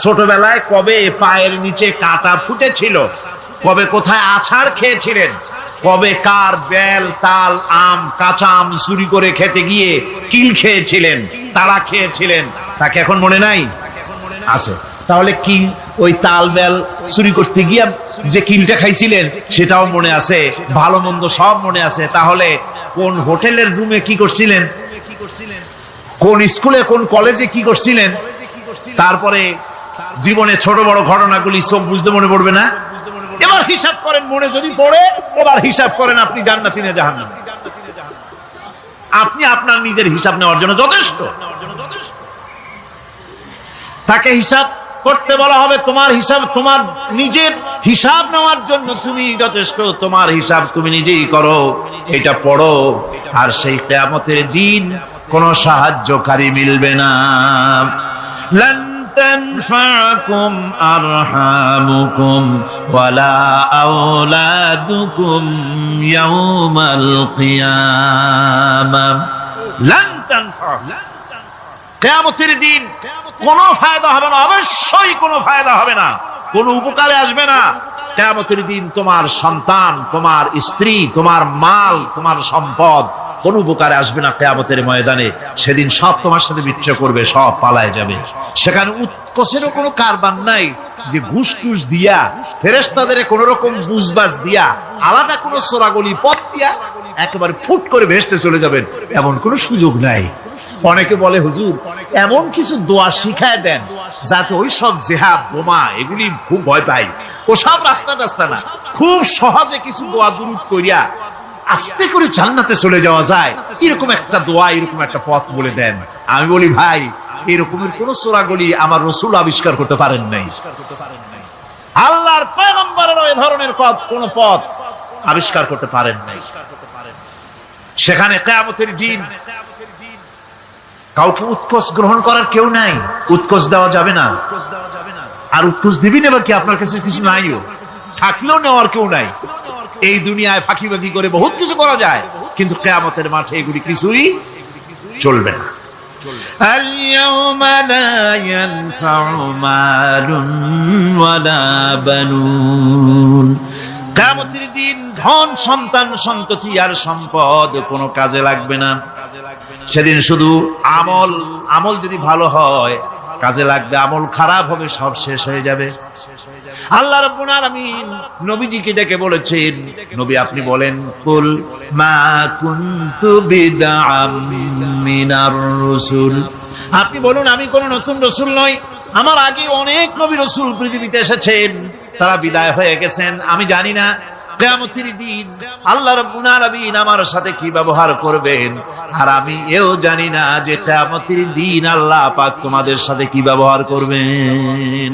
ছোটবেলায় কবে পায়ের নিচে কাঁটা ফুটেছিল, কবে কোথায় আছাড় খেয়েছিলেন, কবে কার বেল তাল আম কাঁচা আম চুরি করে খেতে গিয়ে কিল খেয়েছিলেন, তাড়া খেয়েছিলেন, তাকে এখন মনে নাই? আছে। তাহলে কি ওই তাল বেল চুরি করতে গিয়ে যে কিলটা খাইছিলেন সেটাও মনে আছে, ভালো মন্দ সব মনে আছে। তাহলে কোন হোটেলের রুমে কি করছিলেন, কোন স্কুলে কোন কলেজে কি করছিলেন, তারপরে জীবনে ছোট বড় ঘটনাগুলি চোখ বুঝতে মনে পড়বে না? এবার হিসাব করেন, মনে যদি পড়ে এবার হিসাব করেন আপনি জান্নাতি না জাহান্নামী। আপনি আপনার নিজের হিসাব নেওয়ার জন্য যথেষ্ট। তাকে হিসাব করতে বলা হবে, তোমার হিসাব, তোমার নিজের হিসাব নেওয়ার জন্য তুমি যথেষ্ট, তোমার হিসাব তুমি নিজেই করো, এটা পড়ো। আর সেই কিয়ামতের দিন কোন সাহায্যকারী মিলবে না। লান তানফাকুম আরহামুকুম ওয়ালা আওলাদুকুম ইয়াউমাল কিয়ামাহ। লান তানফা, কিয়ামতের দিন কোনো ফায়দা হবে না, অবশ্যই কোনো ফায়দা হবে না, কোনো উপকারে আসবে না। কিয়ামতের দিন তোমার সন্তান, তোমার স্ত্রী, তোমার মাল, তোমার সম্পদ কোন উপকারে আসবে না কিয়ামতের ময়দানে। সেদিন সব তোমার সাথে বিচ্ছেদ করবে, সব পালায় যাবে। সেখানে উৎকোষেরও কোনো কারবার নাই যে ঘুষ টুস দিয়া, ফেরেশতাদের কোন রকম বুঝবাজ দিয়া, আলাদা কোনো চোরাগলি পথ দিয়া একেবারে ফুট করে ভেসতে চলে যাবেন, এমন কোনো সুযোগ নাই। অনেকে বলে, হুজুর এমন কিছু দোয়া শিখায় দেন যাতে ওই সব জেহাদ বোমা এগুলি খুব ভয় পাই, ওসব রাস্তা টাস্তা না, খুব সহজে কিছু দোয়া দুরূদ করিয়া আস্তে করে জান্নাতে চলে যাওয়া যায়, এরকম একটা দোয়া, এরকম একটা পথ বলে দেন। আমি বলি, ভাই এরকমের কোন চোরাগলি আমার রাসূল আবিষ্কার করতে পারেন নাই, আল্লাহর পয়গম্বরের ওই ধরনের কোন পথ আবিষ্কার করতে পারেন নাই। সেখানে কিয়ামতের দিন কাউকে উৎকোষ গ্রহণ করার কেউ নাই, উৎকোষ দেওয়া যাবে না। আর উৎকোষ দিবেন এবার কি? আপনার কাছে কিছু নাইও, থাকলেও নেওয়ার কেউ নাই। এই দুনিয়ায় ফাঁকিবাজি করে বহুত কিছু করা যায়, কিন্তু কিয়ামতের মাঠে এগুলি কিছুই চলবে না। আল-ইয়াওমা লা ইয়ানফা'ু মালুন ওয়ালা বানুন, কিয়ামতের দিন ধন সন্তান সন্ততি আর সম্পদ কোনো কাজে লাগবে না। সেদিন শুধু আমল, আমল যদি ভালো হয় কাজে লাগবে, আমল খারাপ হবে সব শেষ হয়ে যাবে। আল্লাহ রাব্বুল আলামিন নবীজিকে ডেকে বলেছেন, নবী আপনি বলেন, কুল মা কুনতু বিদআম মিনার রাসূল, আপনি বলুন আমি কোন নতুন রাসূল নই, আমার আগে অনেক নবী রাসূল পৃথিবীতে এসেছেন, তারা বিদায় হয়ে গেছেন। আমি জানি না কিয়ামতের দিন আল্লাহ রাব্বুল আলামিন আমার সাথে কি ব্যবহার করবেন, আর আমি এও জানি না যে কিয়ামতের দিন আল্লাহ পাক তোমাদের সাথে কি ব্যবহার করবেন।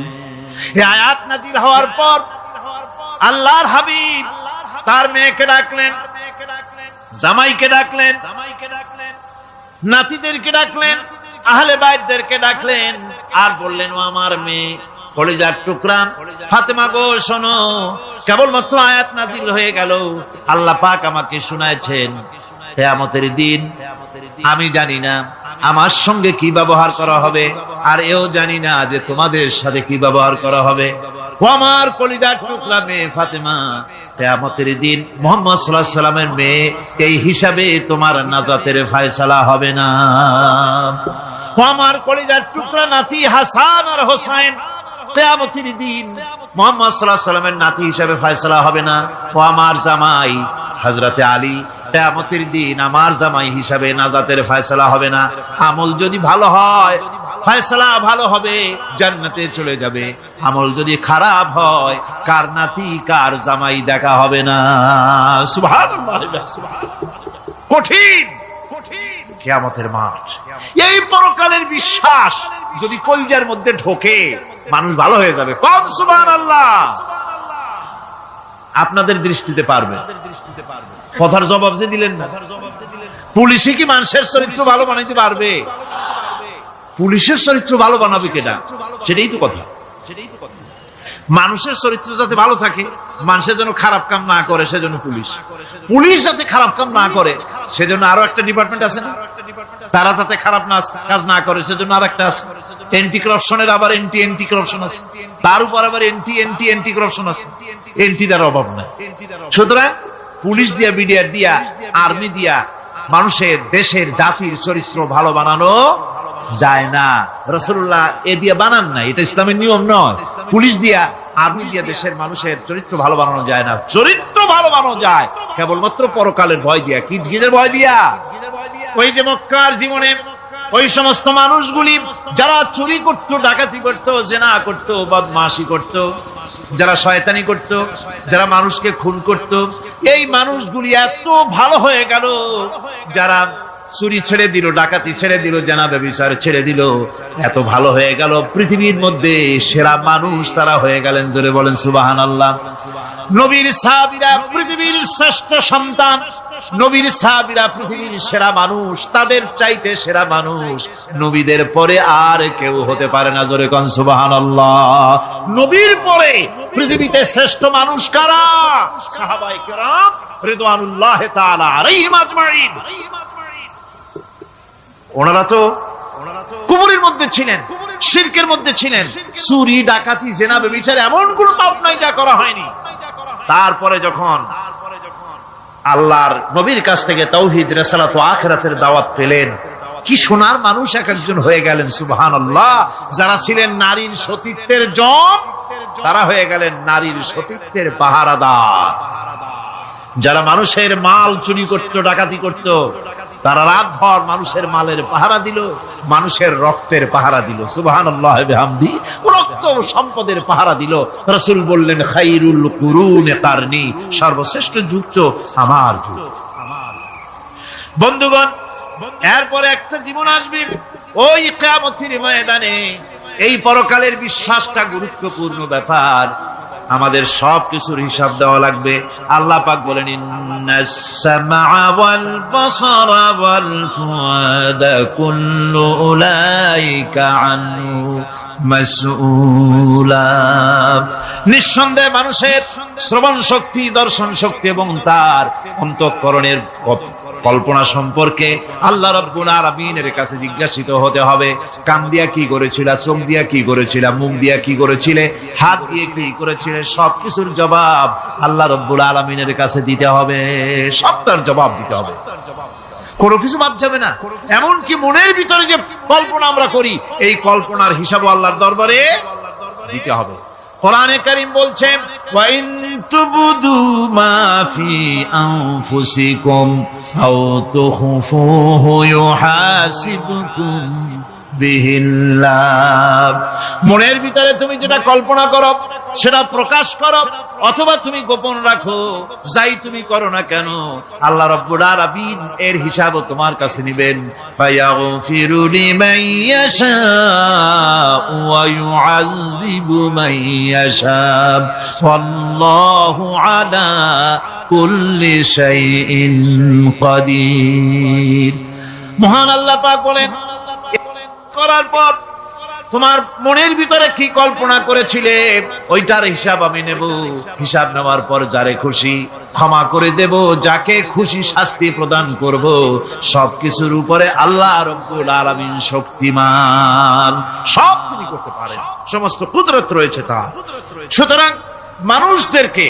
এই আয়াত নাযিল হওয়ার পর আল্লাহর হাবিব তার মেয়েকে ডাকলেন, জামাইকে ডাকলেন, নাতিদেরকে ডাকলেন, আহলে বাইতদেরকে ডাকলেন, আর বললেন, ও আমার মেয়ে কলিজার টুকরা ফাতেমা গো, শোনো, কেবলমাত্র আয়াত নাযিল হয়ে গেল, আল্লাহ পাক আমাকে শুনাইছেন কিয়ামতের দিন আমি জানি না আমার সঙ্গে কি ব্যবহার করা হবে, আর এও জানি না যে তোমাদের সাথে কি ব্যবহার করা হবে। ও আমার কলিজার টুকরা মেয়ে ফাতেমা, কিয়ামতের দিন মুহাম্মদ সাল্লাল্লাহু আলাইহি সাল্লামের মেয়ে, এই হিসাবে তোমার নাজাতের ফয়সালা হবে না। ও আমার কলিজার টুকরা নাতি হাসান আর হোসেন, কিয়ামতের দিন মুহাম্মদ সাল্লাল্লাহু আলাইহি সাল্লামের নাতি হিসাবে ফয়সালা হবে না। ও আমার জামাই হযরতে আলী, কিয়ামতের দিন আমার জামাই হিসাবে নাজাতের ফয়সালা হবে না। আমল যদি ভালো হয় ফয়সালা ভালো হবে, জান্নাতে চলে যাবে। আমল যদি খারাপ হয়, কার নাতি কার জামাই দেখা হবে না। সুবহানাল্লাহ। কঠিন কিয়ামতের মাঠ। এই পরকালের বিশ্বাস যদি কলিজার মধ্যে ঢোকে, মানুষ ভালো হয়ে যাবে। কোন সুবহানাল্লাহ। আপনাদের দৃষ্টিতে পারবে। কথার জবাব যে দিলেন না। পুলিশে কি মানুষের চরিত্র ভালো বানাইতে পারবে? পুলিশের চরিত্র ভালো বানাবে কেটা? সেটাই তো কথা। মানুষের চরিত্র যাতে ভালো থাকে, মানুষের জন্য খারাপ কাম না করে, সেজন্য পুলিশ। পুলিশ যাতে খারাপ কাম না করে, সেজন্য আরো একটা ডিপার্টমেন্ট আছে না? তারা যাতে খারাপ কাজ না করে, সেজন্য আর একটা আছে। এন্টি করাপশনের আবার এন্টি করাপশন আছে, তার উপর আবার এন্টি করাপশন আছে। এন্টিটার অভাব নাই। সুতরাং পুলিশ দিয়া, বিডিআর দিয়া, আর্মি দিয়া মানুষের, দেশের, জাতির চরিত্র ভালো বানানো যায় না। রাসূলুল্লাহ এ দিয়ে বানান না, এটা ইসলামের নিয়ম নয়। পুলিশ দিয়া, আর্মি দিয়া দেশের মানুষের চরিত্র ভালো বানানো যায় না। চরিত্র ভালো বানানো যায় কেবলমাত্র পরকালের ভয় দিয়া। কি কিসের ভয় দিয়া? ওই যে মক্কার জীবনে ওই সমস্ত মানুষগুলি যারা চুরি করত, ডাকাতি করত, জিনা করত, বদমাশি করত, যারা শয়তানি করত, যারা মানুষকে খুন করত, এই মানুষগুলি এত ভালো হয়ে গেল। যারা চুরি ছেড়ে দিল, ডাকাতি ছেড়ে দিল, জিনা ব্যভিচার ছেড়ে দিল, এত ভালো হয়ে গেল। পৃথিবীর মধ্যে সেরা মানুষ তারা হয়ে গেলেন। জোরে বলেন সুবহানাল্লাহ। নবীর সাহাবীরা পৃথিবীর শ্রেষ্ঠ সন্তান, নবীর সাহাবীরা পৃথিবীর সেরা মানুষ, তাদের চাইতে সেরা মানুষ নবীদের পরে আর কেউ হতে পারে না। জোরে কোন সুবহানাল্লাহ। নবীর পরে পৃথিবীতে শ্রেষ্ঠ মানুষ কারা? সাহাবায়ে কেরাম রিদওয়ানুল্লাহ তাআলা আলাইহিম আজমাইন। ওনারা তো কুফরের মধ্যে ছিলেন, শিরকের মধ্যে ছিলেন। চুরি, ডাকাতি, জিনা, ব্যভিচার এমন কোন পাপ নাই যা করা হয়নি। তারপরে যখন আল্লাহর নবীর কাছ থেকে তাওহীদ, রিসালাত ও আখিরাতের দাওয়াত পেলেন, কি সোনার মানুষ এক একজন হয়ে গেলেন। সুবহানাল্লাহ। যারা ছিলেন নারীর সতীত্বের জম, তারা হয়ে গেলেন নারীর সতীত্বের পাহারাদার। যারা মানুষের মাল চুরি করত, ডাকাতি করত, তারা রাতভর মানুষের মালের পাহারা দিল, মানুষের রক্তের পাহারা দিল। সুবহানাল্লাহ বিহামদি। রক্ত সম্পদের পাহারা দিল। রাসূল বললেন, খায়রুল কুরুনে কারনি, সর্বশ্রেষ্ঠ যুগ তো আমার যুগ। বন্ধুগণ, এরপরে একটা জীবন আসবে ওই কিয়ামতের ময়দানে। এই পরকালের বিশ্বাসটা গুরুত্বপূর্ণ ব্যাপার। আমাদের সবকিছুর হিসাব দেওয়া লাগবে। আল্লাহ পাক বলেন, ইন্নাস সামআ ওয়াল বাসারা ওয়াল ফুআদা কুল্লু উলাইকা আনহু মাসউলা। নিঃসন্দেহে মানুষের শ্রবণ শক্তি, দর্শন শক্তি এবং তার অন্তঃকরণের কল্পনা সম্পর্কে আল্লাহ রাব্বুল আলামিনের কাছে জিজ্ঞাসিত হতে হবে। কান দিয়া কি করেছিলা, চোখ দিয়া কি করেছিলা, মুখ দিয়া কি করেছিলে, হাত দিয়ে কি করেছিলে, সবকিছুর জবাব আল্লাহ রাব্বুল আলামিনের কাছে দিতে হবে। সবটার জবাব দিতে হবে, কোনো কিছু বাদ যাবে না। এমনকি মনের ভিতরে যে কল্পনা আমরা করি, এই কল্পনার হিসাব আল্লাহর দরবারে দিতে হবে। কোরআনে কারীম বলছেন, ওয়া ইন তুবদু মা ফি আনফুসিকুম আও তুখফুহু ইউহাসিবকুম বিহিল্লাহ। মনের ভিতরে তুমি যেটা কল্পনা করো সেটা প্রকাশ করো, অথবা তুমি গোপন রাখো, যাই তুমি করো না কেন, আল্লাহ রাব্বুল আলামিন এর হিসাব তোমার কাছে নেবেন। ফায়াগফিরু লিমান ইয়াশাউ ওয়া ইউআযযিবু মান ইয়াশাউ ওয়াল্লাহু আলা কুল্লি শাইইন কাদির। মহান আল্লাহ পাক বলেন, করার পর তোমার মনের ভিতরে কি কল্পনা করেছিলে ওইটার হিসাব আমি নেব। হিসাব নেওয়ার পর যারে খুশি ক্ষমা করে দেব, যাকে খুশি শাস্তি প্রদান করব। সবকিছুর উপরে আল্লাহ রাব্বুল আলামিন শক্তিমান, সব তিনি করতে পারেন, সমস্ত কুদরত রয়েছে তার। সুতরাং মানুষদেরকে,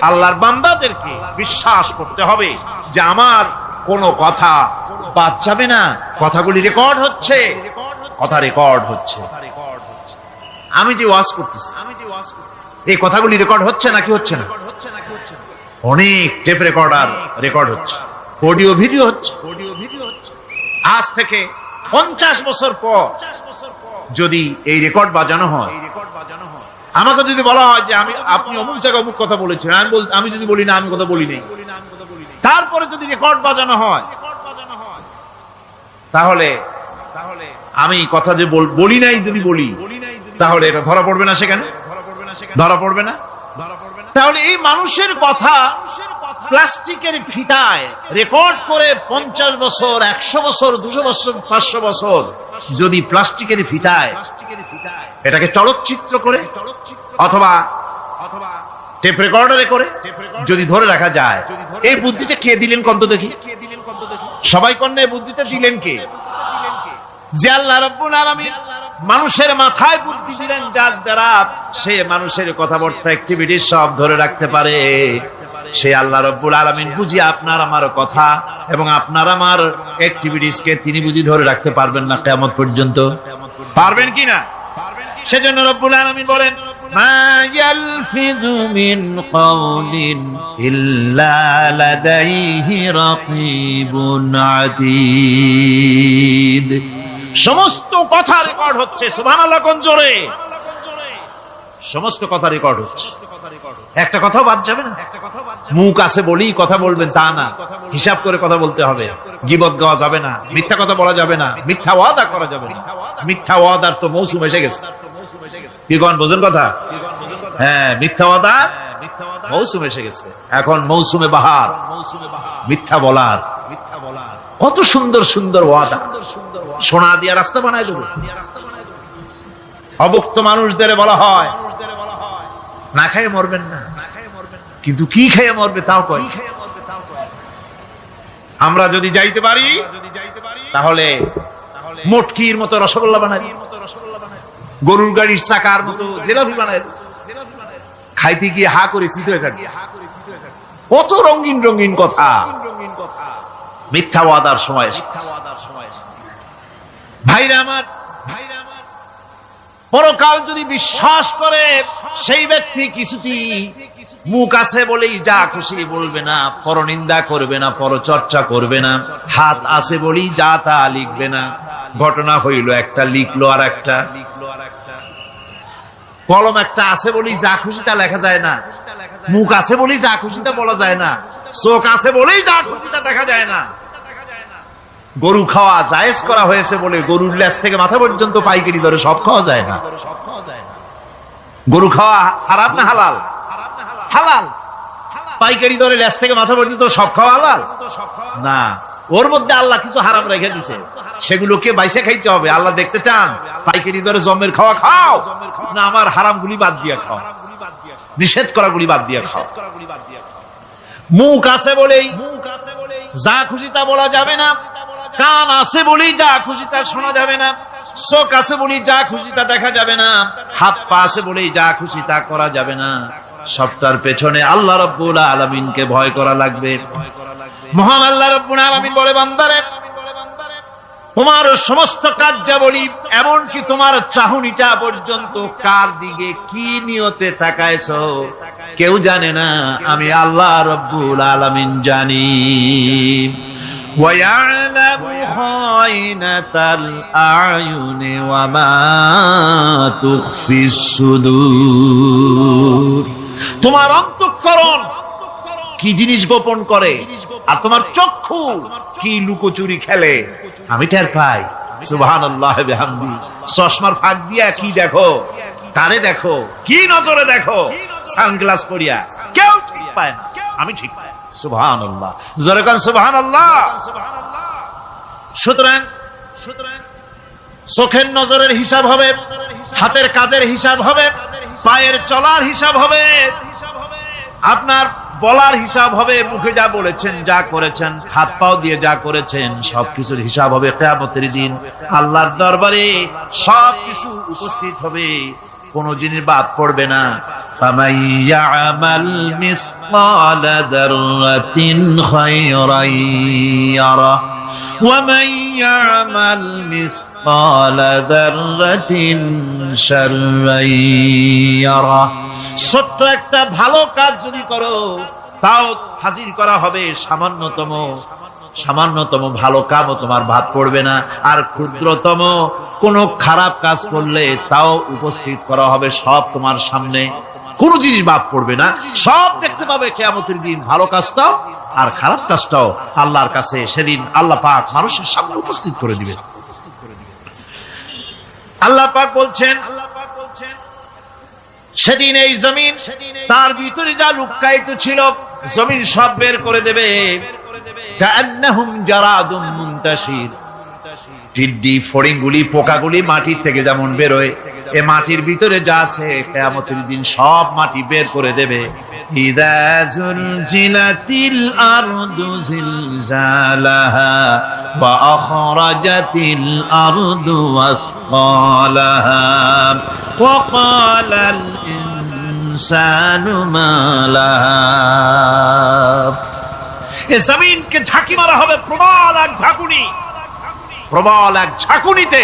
আল্লাহর বান্দাদেরকে বিশ্বাস করতে হবে যে আমার কোনো কথা বাদ যাবে না। কথাগুলি রেকর্ড হচ্ছে, কথা রেকর্ড হচ্ছে। আমি যে ওয়াজ করতেছি, এই কথাগুলি রেকর্ড হচ্ছে নাকি হচ্ছে না? অনেক টেপ রেকর্ডার রেকর্ড হচ্ছে, অডিও ভিডিও হচ্ছে। আজ থেকে 50 বছর পর যদি এই রেকর্ড বাজানো হয়, আমাকে যদি বলা হয় যে আপনি অমুক জায়গায় অমুক কথা বলেছেন, আমি যদি বলি না আমি কথা বলি নাই, তারপরে যদি রেকর্ড বাজানো হয়, তাহলে আমি কথা যে বলি নাই যদি বলি, তাহলে এটা ধরা পড়বে না, সেখানে ধরা পড়বে না। তাহলে এই মানুষের কথা প্লাস্টিকের ফিতায় রেকর্ড করে 50 বছর, 100 বছর, 200 বছর, 500 বছর যদি প্লাস্টিকের ফিতায় এটাকে চলচ্চিত্র করে অথবা টেপ রেকর্ডারে করে যদি ধরে রাখা যায়, এই বুদ্ধিটা কে দিলেন কত দেখি? সবাই কন্যা এই বুদ্ধিটা দিলেন কে? যে আল্লাহ রাব্বুল আলামিন মানুষের মাথায় বুদ্ধি দিলেন, যার দ্বারা সে মানুষের কথাবার্তা অ্যাক্টিভিটি সব ধরে রাখতে পারে। সেই আল্লাহ রাব্বুল আলামিন বুঝি আপনার আমার কথা এবং আপনার আমার অ্যাক্টিভিটিস কে তিনি বুঝি ধরে রাখতে পারবেন না কিয়ামত পর্যন্ত? পারবেন কি না? সেজন্য রব্বুল আলামিন বলেন, মা ইয়ালফিযু মিন কাওলিন ইল্লা লাদাইহি রাকীবুন আতীদ। সমস্ত কথা রেকর্ড হচ্ছে। সুবহানাল্লাহ কোন জোরে! সমস্ত কথা রেকর্ড হচ্ছে, একটা কথাও বাদ যাবে না। মুখ আছে বলেই কথা বলবেন তা না, হিসাব করে কথা বলতে হবে। গীবত গাওয়া যাবে না, মিথ্যা কথা বলা যাবে না, মিথ্যা ওয়াদা করা যাবে না। মিথ্যা ওয়াদার তো মৌসুম এসে গেছে। কি কোন বোঝেন কথা? হ্যাঁ, মিথ্যা ওয়াদা মৌসুম এসে গেছে। এখন মৌসুমে বাহার, মিথ্যা বলার। কত সুন্দর সুন্দর ওয়াদা, সোনা দিয়া রাস্তা বানায় দেবে। অভুক্ত মানুষদের বলা হয় না খেয়ে মরবেন না, কিন্তু কি খেয়ে মরবে তাও কয়। আমরা যদি যাইতে পারি তাহলে মটকির মতো রসগোল্লা বানাই, গরুর গাড়ির চাকার মতো জিলাপি বানাই, খাইতে গিয়ে হা করে চিত হয়ে থাকি। কত রঙিন রঙিন কথা মিথ্যা ওয়াদার সময়। ভাইরা আমার, পরকাল যদি বিশ্বাস করে সেই ব্যক্তি কিছুতেই মুখ আছে বলেই যা খুশি বলবে না, পরনিন্দা করবে না, পরচর্চা করবে না, হাত আছে বলেই যা তা লিখবে না। ঘটনা হইল একটা, লিখলো আর একটা। কলম একটা আছে বলেই যা খুশি তা লেখা যায় না, মুখ আছে বলেই যা খুশি তা বলা যায় না, চোখ আছে বলেই যা খুশি তা দেখা যায় না। গরু খাওয়া জায়েজ করা হয়েছে বলে গরুর লেজ থেকে মাথা পর্যন্ত পাইকারি দরে সব খাওয়া যায় না। গরু খাওয়া হারাম না হালাল? হালাল। পাইকারি দরে লেজ থেকে মাথা পর্যন্ত সব খাওয়া হালাল না। ওর মধ্যে আল্লাহ কিছু হারাম রেখে দিছে, সেগুলোকে বাইসে খাইতে হবে। আল্লাহ দেখতে চান পাইকারি দরে জমের খাওয়া খাও না আমার হারাম গুলি বাদ দিয়া খাও, নিষেধ করা গুলি বাদ দিয়া খাও। মুখ আছে বলেই যা খুশি তা বলা যাবে না, কান আছে বলেই যা খুশি তা শোনা যাবে না, চোখ আছে বলেই যা খুশি তা দেখা যাবে না, হাত পা আছে বলেই যা খুশি তা করা যাবে না। সবটার পেছনে আল্লাহ রাব্বুল আলামিনকে ভয় করা লাগবে। মহান আল্লাহ রাব্বুল আলামিন বলে, বান্দারে তোমার সমস্ত কার্যাবলী এমনকি তোমার চাহনিটা পর্যন্ত কার দিকে কি নিয়তে তাকায়ছো কেউ জানে না, আমি আল্লাহ রাব্বুল আলামিন জানি। وَيَعْلَمُ خَائِنَةَ الْأَعْيُنِ وَمَا تُخْفِي الصُّدُورُ। তোমার অন্তঃকরণ কি জিনিস গোপন করে আর তোমার চক্ষু কি লুকোচুরি খেলে আমি টের পাই। সুবহানাল্লাহ বিহামদি। চশমার ফাঁক দিয়া কি দেখো, কারে দেখো, কি নজরে দেখো, সানগ্লাস পরিয়া কেউ ঠিক পায় না, আমি ঠিক পাই। সুবহানাল্লাহ, জোরে কান সুবহানাল্লাহ। সুতরাং চোখের নজরের হিসাব হবে, হাতের কাজের হিসাব হবে, পায়ের চলার হিসাব হবে, আপনার বলার হিসাব হবে, মুখে যা বলেছেন, যা করেছেন, হাত পাও দিয়ে যা করেছেন, সবকিছুর হিসাব হবে কিয়ামতের দিন। আল্লাহর দরবারে সবকিছু উপস্থিত হবে, কোন জিনিস বাদ পড়বে না। فَمَن يَعْمَلْ مِثْقَالَ ذَرَّةٍ خَيْرًا يَرَهُ وَمَن يَعْمَلْ مِثْقَالَ ذَرَّةٍ شَرًّا يَرَهُ। ছোট্ট একটা ভালো কাজ যদি করো তাও হাজির করা হবে সামান্যতম ভালো কামও তোমার বাদ পড়বে না, আর ক্ষুদ্রতম কোন খারাপ কাজ করলে তাও উপস্থিত করা হবে, সব তোমার সামনে, কোন জিনিস বাদ পড়বে না, সব দেখতে পাবে কিয়ামতের দিন। ভালো কাজটাও আর খারাপ কাজটাও আল্লাহর কাছে সেদিন আল্লাহ পাক মানুষের সামনে উপস্থিত করে দিবে। আল্লাহ পাক বলছেন সেদিন এই জমিন তার ভিতরে যা লুকায়িত ছিল জমিন সব বের করে দেবে। কান্নাহুম জারাদুম মুনতাশির, টিড্ডি ফড়িংগুলি পোকাগুলি মাটির থেকে যেমন বেরোয়, এ মাটির ভিতরে যা আছে কিয়ামতের দিন সব মাটি বের করে দেবে। ইযা যুলজিলাতিল আরদু জিলজালাহা ওয়া আখরাজাতিল আরদু আসকালাহা ওয়া ক্বালাল ইনসানু মা লাহা। এ জমিনকে ঝাঁকি মারা হবে প্রবল এক ঝাঁকুনি, প্রবল এক ঝাঁকুনিতে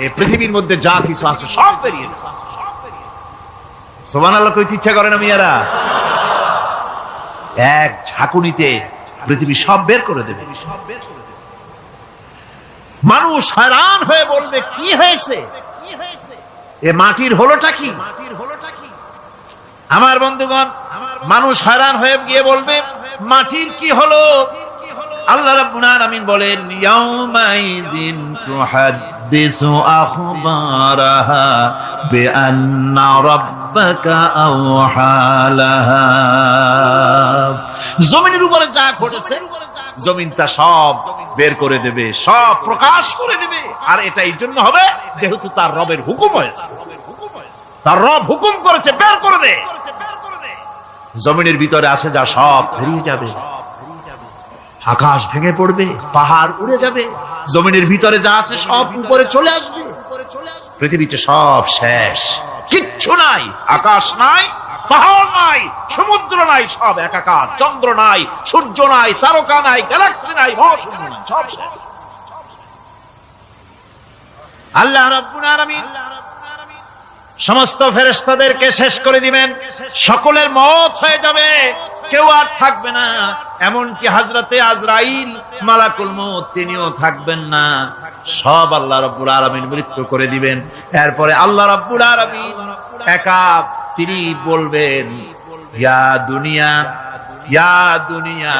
এই পৃথিবীর মধ্যে যা কিছু আছে সব বেরিয়ে যাবে। সুবহানাল্লাহ কইতে ইচ্ছা করে না মিয়ারা? এক ঝাঁকুনিতে পৃথিবী সব বের করে দেবে। মানুষ হয়রান হয়ে বলবে কি হয়েছে, এ মাটির হলোটা কি? আমার বন্ধুগণ, মানুষ হয়রান হয়ে গিয়ে বলবে মাটির কি হলো? আল্লাহ রাব্বুল আলামিন বলেন ইয়াউমাইযিন তুহাদ্দিসু আখবারাহা বিআন্না রাব্বাকা আওহালাহা। জমিনের উপরে যা ঘটেছে জমিন তা সব বের করে দেবে, সব প্রকাশ করে দেবে। আর এটা এই জন্য হবে যেহেতু তার রবের হুকুম হয়েছে, তার রব হুকুম করেছে বের করে দে। জমিনের ভিতরে আছে যা সব বেরিয়ে যাবে, আকাশ ভেঙে পড়বে, পাহাড় উড়ে যাবে, জমিনের ভিতরে যা আছে সব উপরে চলে আসবে, পৃথিবীতে সব শেষ, কিচ্ছু নাই, আকাশ নাই, পাহাড় নাই, সমুদ্র নাই, সব একাকার, চন্দ্র নাই, সূর্য নাই, তারকা নাই, গ্যালাক্সি নাই, মহাশূন্য নাই, সব শেষ। আল্লাহ রাব্বুল আলামিন সমস্ত ফেরেশতাদেরকে শেষ করে দিবেন, সকলের মওত হয়ে যাবে, কেউ আর থাকবে না, এমনকি হযরতে আজরাইল মালাকুল মউত তিনিও থাকবেন না, সব আল্লাহ রাব্বুল আলামিন মৃত্যু করে দিবেন। এরপরে আল্লাহ রাব্বুল আলামিন একা তিনি বলবেন ইয়া দুনিয়া, ইয়া দুনিয়া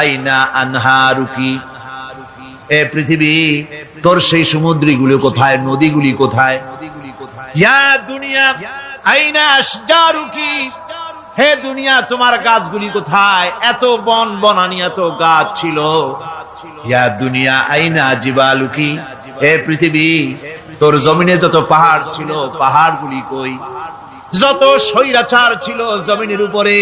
আইনা আনহারুকি, এ পৃথিবী তোর সেই সমুদ্রগুলো কোথায়, নদীগুলি কোথায়? ইয়া দুনিয়া আইনা আশজারুকি, হে দুনিয়া তোমার গাছগুলি কোথায়? এত বন বনানি, এত গাছ ছিল। ইয়া দুনিয়া আইনা জিবালুকি, হে পৃথিবী তোর জমিনে যত পাহাড় ছিল পাহাড়গুলি কই? যত স্বৈরাচার ছিল জমিনের উপরে,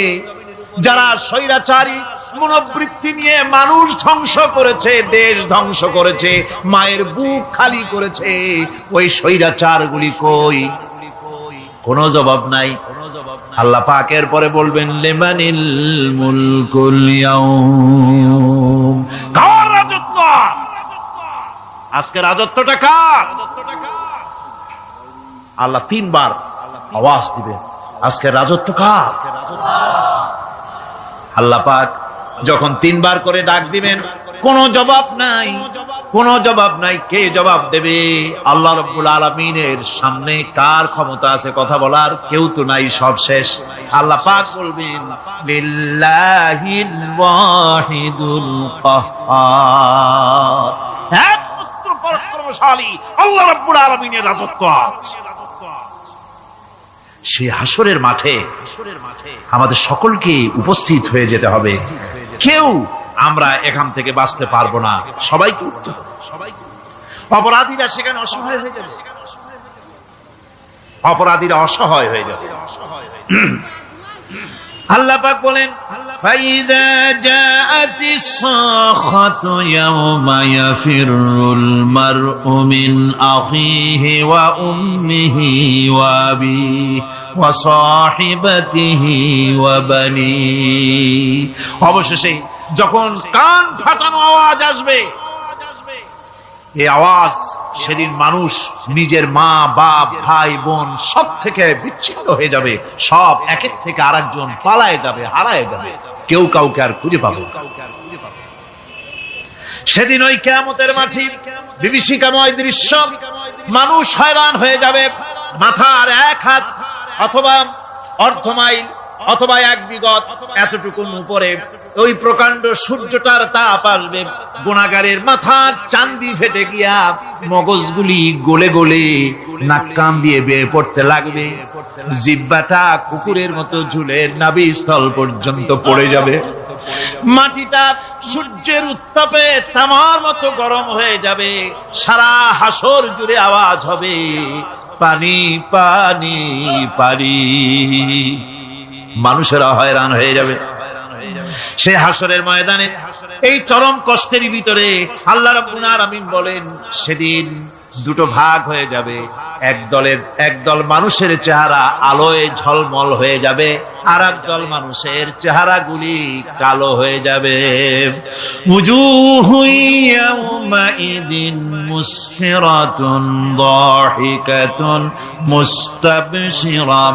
যারা স্বৈরাচারী মনোবৃত্তি নিয়ে মানুষ ধ্বংস করেছে, দেশ ধ্বংস করেছে, মায়ের বুক খালি করেছে, ওই স্বৈরাচারগুলি কই? কোনো জবাব নাই। আল্লাহ পাক এর পরে বলবেন লিমানিল মুলকুল ইয়াউম, কার রাজত্ব আজকে? রাজত্বটা কার? আল্লাহ তিনবার আওয়াজ দিবেন আজকে রাজত্ব কার? আল্লাহ পাক যখন তিনবার করে ডাক দিবেন কোনো জবাব নাই, কোনো জবাব নাই। কে জবাব দেবে? আল্লাহ রাব্বুল আলামিনের সামনে কার ক্ষমতা আছে কথা বলার? কেউ তো নাই, সব শেষ। আল্লাহ পাক বলবেন লিল্লাহিল ওয়াহিদুল কাহ্হার, একমাত্র পরাক্রমশালী আল্লাহ রাব্বুল আলামিনের রাজত্ব। সেই হাসরের মাঠে আমাদের সকলকে উপস্থিত হয়ে যেতে হবে। কেউ আমরা এখান থেকে বাঁচতে পারবো না, সবাইকে উঠতে হবে। অপরাধীরা সেখানে অসহায় হয়ে যাবে, অপরাধীরা অসহায় হয়ে যাবে। আল্লাহ পাক বলেন ফাইযা জাআতিস সাখাতু ইয়াওমা ইয়াফিরুল মারউ মিন আখিহি ওয়া উম্মিহি ওয়া আবিহি ওয়া সাহিবাতিহি ওয়া বানিহি, অবশেষে যখন কান ফাটানো আওয়াজ আসবে, এই আওয়াজ সেদিন মানুষ নিজের মা বাপ ভাই বোন সব থেকে বিচ্ছিন্ন হয়ে যাবে, সব একের থেকে আরেকজন পালায় যাবে, হারায় যাবে, কেউ কাউকে আর খুঁজে পাবে না। সেদিন ওই কিয়ামতের মাঠে বিভীষিকাময় দৃশ্য, মানুষ হয়রান হয়ে যাবে। মাথার 1 হাত অথবা অর্ধ মাইল অথবা 1 বিগত এতটুকুন উপরে ওই প্রকাণ্ড সূর্যটার তাপ আসবে, গুনাহগারের মাথার চান্দি ফেটে গিয়া মগজগুলি গলে গলে নাক কান দিয়ে বেয়ে পড়তে লাগবে, জিহ্বাটা কুকুরের মতো ঝুলে নাভিস্থল পর্যন্ত পড়ে যাবে, মাটিটা সূর্যের উত্তাপে তামার মতো গরম হয়ে যাবে, সারা হাসর জুড়ে আওয়াজ হবে পানি পানি পানি। মানুষেরা হয়রান হয়ে যাবে সেই হাসরের ময়দানে। এই চরম কষ্টের ভিতরে আল্লাহ রাব্বুল আলামিন বলেন সেদিন দুটো ভাগ হয়ে যাবে, একদল মানুষের চেহারা আলোয় ঝলমল হয়ে যাবে, আর একদল মানুষের চেহারাগুলি কালো হয়ে যাবে। উজুহু ইয়াওমাইদিন মুসফিরাতুন দাহিকাতুন মুস্তাবশিরা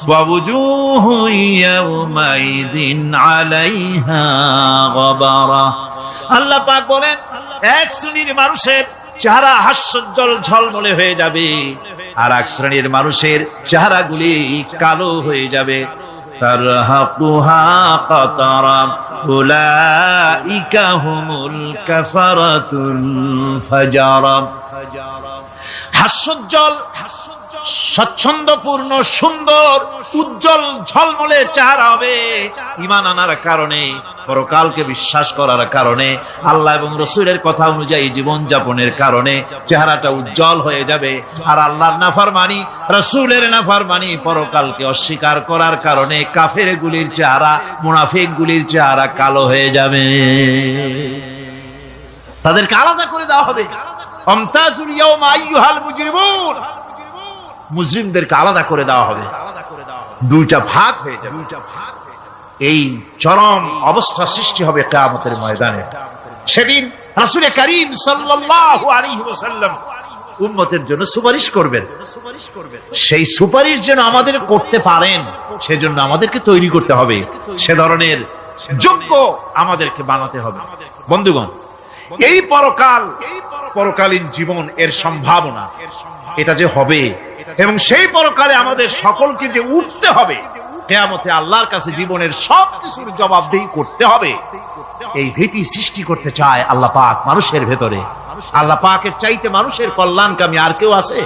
ওয়া উজুহু ইয়াওমাইদিন আলাইহা গাবারা। আল্লাহ পাক বলেন এক শ্রেণীর মানুষের চেহারা হাস্যোজ্জ্বল ঝলমলে হয়ে যাবে, আর এক শ্রেণীর মানুষের চেহারাগুলি কালো হয়ে যাবে। তারহাকুহা কাতারা উলাইকা হুমুল কাফারাতুল ফাজারা। হাস্যোজ্জ্বল স্বচ্ছন্দপূর্ণ সুন্দর উজ্জ্বল ঝলমলে চেহারা হবে ঈমান আনার কারণে, পরকালকে বিশ্বাস করার কারণে, আল্লাহ এবং রাসূলের কথা অনুযায়ী জীবন যাপনের কারণে চেহারাটা উজ্জ্বল হয়ে যাবে। আর আল্লাহর নাফরমানি, রাসূলের নাফরমানি, পরকালকে অস্বীকার করার কারণে কাফের গুলির চেহারা, মুনাফিক গুলির চেহারা কালো হয়ে যাবে। তাদেরকে আলাদা করে দেওয়া হবে। আমতাজুল ইয়াওমা আইয়ুহাল মুজরিমুন, মুজরিমদেরকে আলাদা করে দেওয়া হবে, দুইটা ভাগ হয়ে যাবে। এই চরম অবস্থা সৃষ্টি হবে কিয়ামতের ময়দানে। সেদিন রাসূল করিম সাল্লাল্লাহু আলাইহি ওয়াসাল্লাম উম্মতের জন্য সুপারিশ করবেন। সেই সুপারিশ যেন আমাদের করতে পারেন সেজন্য আমাদেরকে তৈরি করতে হবে, সে ধরনের যোগ্য আমাদেরকে বানাতে হবে। বন্ধুগণ, এই পরকালীন জীবন এর সম্ভাবনা এটা যে হবে এবং সেই পরকালে আমাদের সকলকে যে উঠতে হবে, কিয়ামতে আল্লাহর কাছে জীবনের সবকিছুর জবাবদিহি করতে হবে, এই ভীতি সৃষ্টি করতে চায় আল্লাহ পাক মানুষের ভেতরে। আল্লাহ পাকের চাইতে মানুষের কল্যাণকামী আর কেউ আছে?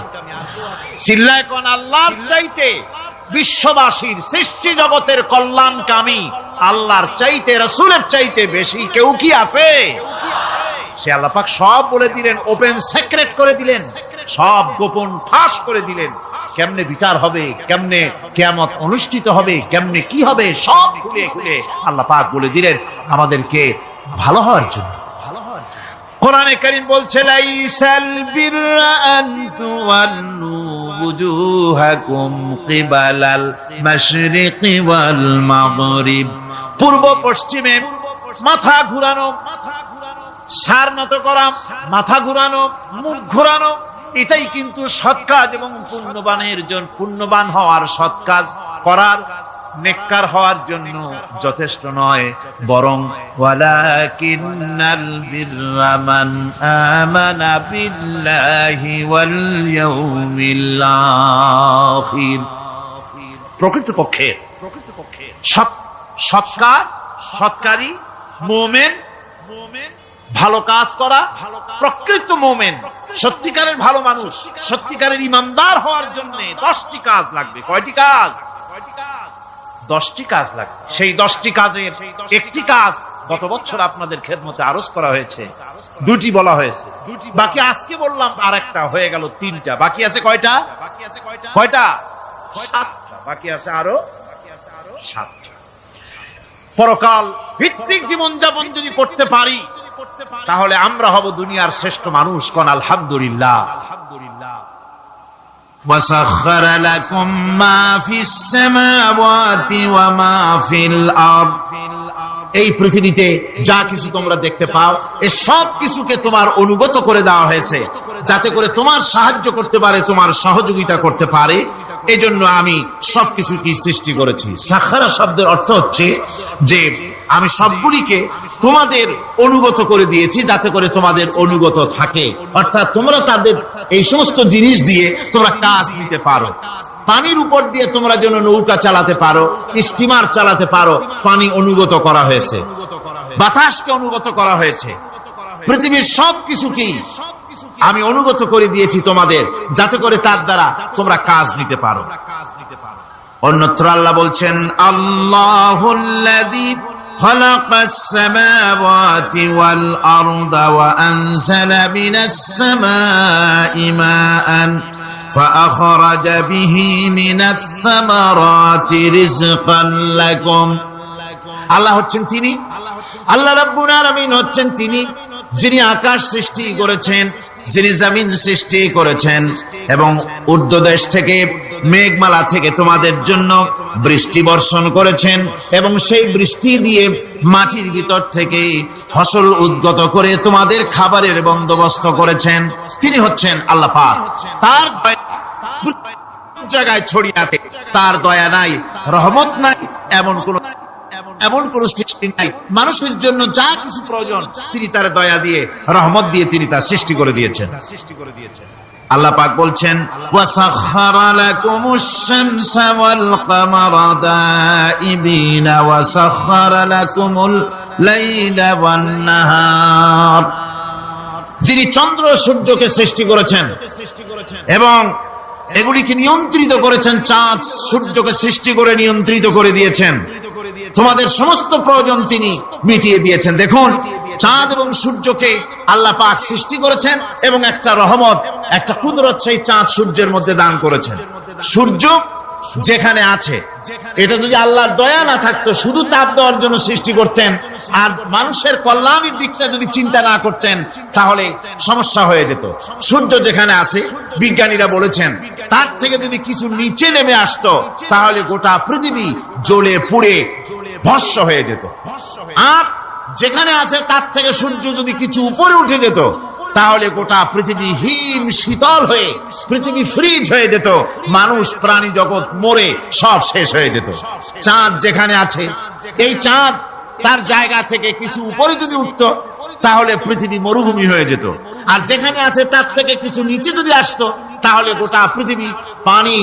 চিল্লায় কোন আল্লাহর চাইতে, বিশ্ববাসীর সৃষ্টি জগতের কল্যাণকামী আল্লাহর চাইতে, রাসূলের চাইতে বেশি কেউ কি আছে? সে আল্লাহ পাক সব বলে দিলেন, ওপেন সিক্রেট করে দিলেন, সব গোপন ফাঁস করে দিলেন। কেমনে বিচার হবে, কেমনে কিয়ামত অনুষ্ঠিত হবে, কেমনে কি হবে, সব খুলে খুলে আল্লাহ পাক বলে দিলেন আমাদেরকে ভালো হওয়ার জন্য। কোরআনে কারীম বলছে লাইসাল বিররা আন তুওয়াল্লু ওয়ুজুহাকুম কিবালাল মাশরিকি ওয়াল মাগরিব। পূর্ব পশ্চিমে মাথা ঘুরানো, সার নত করা, মাথা ঘুরানো, মুখ ঘুরানো, এটাই কিন্তু সৎ কাজ এবং পুণ্যবান হওয়ার, সৎ কাজ করার, নেককার হওয়ার জন্য যথেষ্ট নয়, বরং ওয়ালাকিন্নাল বিররা মান আমানা বিল্লাহি ওয়াল ইয়াউমিল আখির। প্রকৃতপক্ষে সৎকারী মুমিন, ভালো কাজ করা, প্রকৃত মুমিন, সত্যিকারের ভালো মানুষ, সত্যিকারের ইমানদার হওয়ার জন্য 10টি কাজ লাগবে। কয়টি কাজ? 10টি কাজ লাগবে। সেই 10টি কাজের একটি কাজ গত বছর আপনাদের খেদমতে আরজ করা হয়েছে, 2টি বলা হয়েছে, বাকি আজকে বললাম আর একটা, হয়ে গেল 3টা। বাকি আছে কয়টা? 7টা। বাকি আছে আরো 7টা। পরকাল ভিত্তিক জীবনযাপন যদি করতে পারি তাহলে আমরা হব দুনিয়ার শ্রেষ্ঠ মানুষ। কোন আলহামদুলিল্লাহ। وسخر لكم ما في السماوات وما في الأرض। এই পৃথিবীতে যা কিছু তোমরা দেখতে পাও, এই সব কিছুকে তোমার অনুগত করে দেওয়া হয়েছে যাতে করে তোমার সাহায্য করতে পারে, তোমার সহযোগিতা করতে পারে এই জন্য আমি সবকিছু কি সৃষ্টি করেছি। সাখারা শব্দের অর্থ হচ্ছে যে আমি সবগুলিকে তোমাদের অনুগত করে দিয়েছি যাতে করে তোমাদের অনুগত থাকে, অর্থাৎ তোমরা তাদের এই সমস্ত জিনিস দিয়ে তোমরা কাজ নিতে পারো। পানির উপর দিয়ে তোমরা যেন নৌকা চালাতে পারো, স্টিমার চালাতে পারো, পানি অনুগত করা হয়েছে, বাতাসকে অনুগত করা হয়েছে, পৃথিবীর সবকিছুকেই আমি অনুগত করে দিয়েছি তোমাদের যাতে করে তার দ্বারা তোমরা কাজ নিতে পারো। অন্যত্র আল্লাহ বলছেন, আল্লাহুল্লাযী খালাকাস সামাওয়াতি ওয়াল আরদা ওয়া আনজালা মিনাস সামাই মাআন فأخرج به من الثمرات رزقا لكم। আল্লাহ হচ্ছেন তিনি, আল্লাহ রাব্বুল আলামিন হচ্ছেন তিনি যিনি আকাশ সৃষ্টি করেছেন, যিনি জমিন সৃষ্টি করেছেন এবং ঊর্ধ্বদেশ থেকে মেঘমালা থেকে তোমাদের জন্য বৃষ্টি বর্ষণ করেছেন এবং সেই বৃষ্টি দিয়ে মাটির ভিতর থেকে ফসল উদ্গত করে তোমাদের খাবারের বন্দোবস্ত করেছেন। তিনি হচ্ছেন আল্লাহ পাক। তার জায়গায় ছড়িয়ে আছে, তার দয়া নাই, রহমত নাই, এমন কোন সৃষ্টি নাই। মানুষের জন্য যা কিছু প্রয়োজন তিনি তার দয়া দিয়ে, রহমত দিয়ে তিনি তার সৃষ্টি করে দিয়েছেন। আল্লাহ পাক বলছেন, ওয়াসাখখারা লাকুমুশ শামসা ওয়াল কামারা দাইবিনা ওয়াসাখখারা লাকুমুল লাইলা ওয়ান নাহার। যিনি চন্দ্র সূর্যকে সৃষ্টি করেছেন এবং এগুলিকে নিয়ন্ত্রিত করেছেন, চাঁদ সূর্যকে সৃষ্টি করে নিয়ন্ত্রিত করে দিয়েছেন, তোমাদের সমস্ত প্রয়োজন তিনি মিটিয়ে দিয়েছেন। দেখুন, চাঁদ এবং সূর্যকে আল্লাহ পাক সৃষ্টি করেছেন এবং একটা রহমত, একটা কুদরত সেই চাঁদ সূর্যের মধ্যে দান করেছেন। সূর্য যেখানে আছে, এটা যদি আল্লাহর দয়া না থাকতো, শুধু তাপ দেওয়ার জন্য সৃষ্টি করতেন আর মানুষের কল্যাণের দিকটা যদি চিন্তা না করতেন তাহলে সমস্যা হয়ে যেত। সূর্য যেখানে আছে, বিজ্ঞানীরা বলেছেন তার থেকে যদি কিছু নিচে নেমে আসতো তাহলে গোটা পৃথিবী জ্বলে পুড়ে ভস্ম হয়ে যেত। আর যেখানে আছে তার থেকে সূর্য যদি কিছু উপরে উঠে যেত তাহলে গোটা পৃথিবী হিম শীতল হয়ে পৃথিবী ফ্রিজ হয়ে যেত, মানুষ প্রাণী জগৎ মরে সব শেষ হয়ে যেত। চাঁদ যেখানে আছে, এই চাঁদ তার জায়গা থেকে কিছু উপরে যদি উঠতো তাহলে পৃথিবী মরুভূমি হয়ে যেত। আর যেখানে আছে তার থেকে কিছু নিচে যদি আসতো তাহলে গোটা পৃথিবী পানি,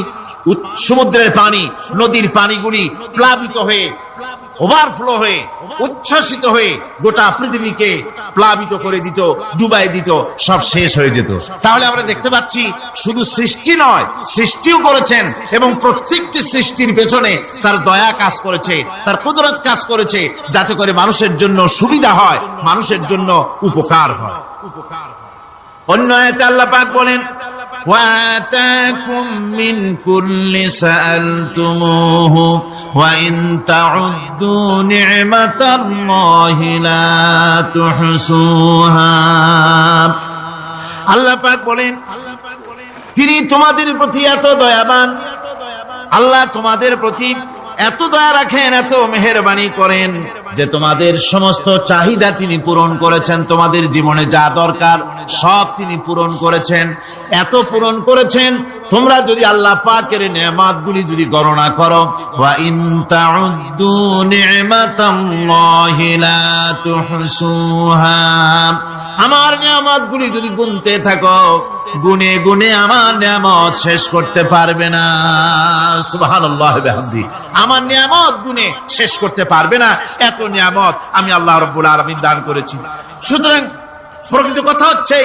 সমুদ্রের পানি, নদীর পানিগুলি প্লাবিত হয়ে, ওভারফ্লো হয়ে, উচ্ছ্বসিত হয়ে গোটা পৃথিবীকে প্লাবিত করে দিত, ডুবাই দিত, সব শেষ হয়ে যেত। তাহলে আমরা দেখতে পাচ্ছি শুধু সৃষ্টি নয়, সৃষ্টিও করেছেন এবং প্রত্যেকটি সৃষ্টির পেছনে তার দয়া কাজ করেছে, তার কুদরত কাজ করেছে যাতে করে মানুষের জন্য সুবিধা হয়, মানুষের জন্য উপকার হয়। অন্য আয়াতে আল্লাহ পাক বলেন, وآتاكم من كل سألتموه وإن تعدوا نعمة الله لا تحصوها। আল্লাহ পাক বলেন, তিনি তোমাদের প্রতি এত দয়াবান, আল্লাহ তোমাদের প্রতি এত দয়া রাখেন, এত মেহেরবানি করেন যে তোমাদের সমস্ত চাহিদা তিনি পূরণ করেছেন। তোমাদের জীবনে যা দরকার সব তিনি পূরণ করেছেন, এত পূরণ করেছেন তোমরা যদি আল্লাহ পাকের নেয়ামতগুলি যদি গণনা করো, ওয়া ইন তাউদ্দু নি'মাতাল্লাহি লা তুহসুহা, আমার নিয়ামতগুলি যদি গুনতে থাকো, গুনে গুনে আমার নিয়ামত শেষ করতে পারবে না। সুবহানাল্লাহ ওয়া বিহামদি, আমার নিয়ামত গুনে শেষ করতে পারবে না, এত নিয়ামত আমি আল্লাহ রাব্বুল আলামিন দান করেছি। সুতরাং প্রকৃত কথা হচ্ছে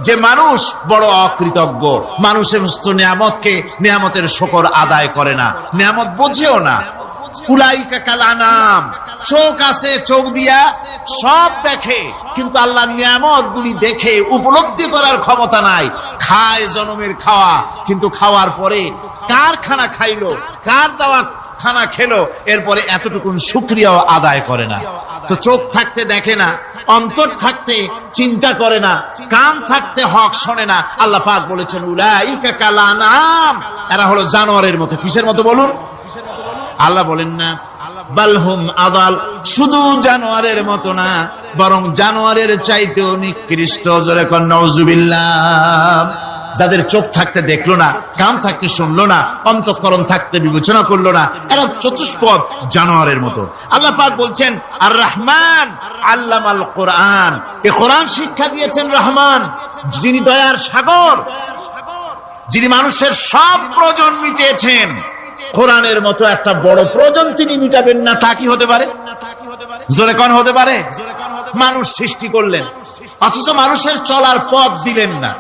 যে মানুষ বড় অকৃতজ্ঞ, মানুষ সমস্ত নিয়ামতকে, নিয়ামতের শুকর আদায় করে না, নিয়ামত বোঝেও না। উলাইকা কাল আনাম, চোখ আছে, চোখ দিয়া সব দেখে কিন্তু আল্লাহর নিয়ামত গুলি দেখে উপলব্ধি করার ক্ষমতা নাই। খায় জনমের খাওয়া, কিন্তু খাওয়ার পরে কার খানা খাইলো, কার দেওয়া খানা খেলো, এরপরে এতটুকুন শুকরিয়াও আদায় করে না। তো চোখ থাকতে দেখে না, অন্তর থাকতে চিন্তা করে না, কান থাকতে হক শোনে না। আল্লাহ পাক বলেছেন, উলাইকা কাল আনাম, এরা হলো জানোয়ারের মতো। কিসের মতো বলুন? আল্লাহ বলেন না বালহুম আদাল, শুধু জানোয়ারের মতো না, বরং জানোয়ারের চাইতেও নিকৃষ্ট। জোরে কোন নাউজুবিল্লাহ। যাদের চোখ থাকতে দেখলো না, কান থাকতে শুনলো না, অন্তঃকরণ থাকতে বিবেচনা করলো না, এরা চতুষ্পদ জানোয়ারের মতো। আল্লাহ পাক বলছেন আর রহমান আল্লামাল কোরআন, এই কোরআন শিক্ষা দিয়েছেন রহমান, যিনি দয়ার সাগর, যিনি মানুষের সব প্রয়োজন মিটিয়েছেন। কোরআনের মতো একটা বড় প্রয়োজন তিনি মিটাবেন না, তা কি হতে পারে? জোরে কোন হতে পারে? মানুষ সৃষ্টি করলেন, অথচ মানুষের চলার পথ দিলেন না।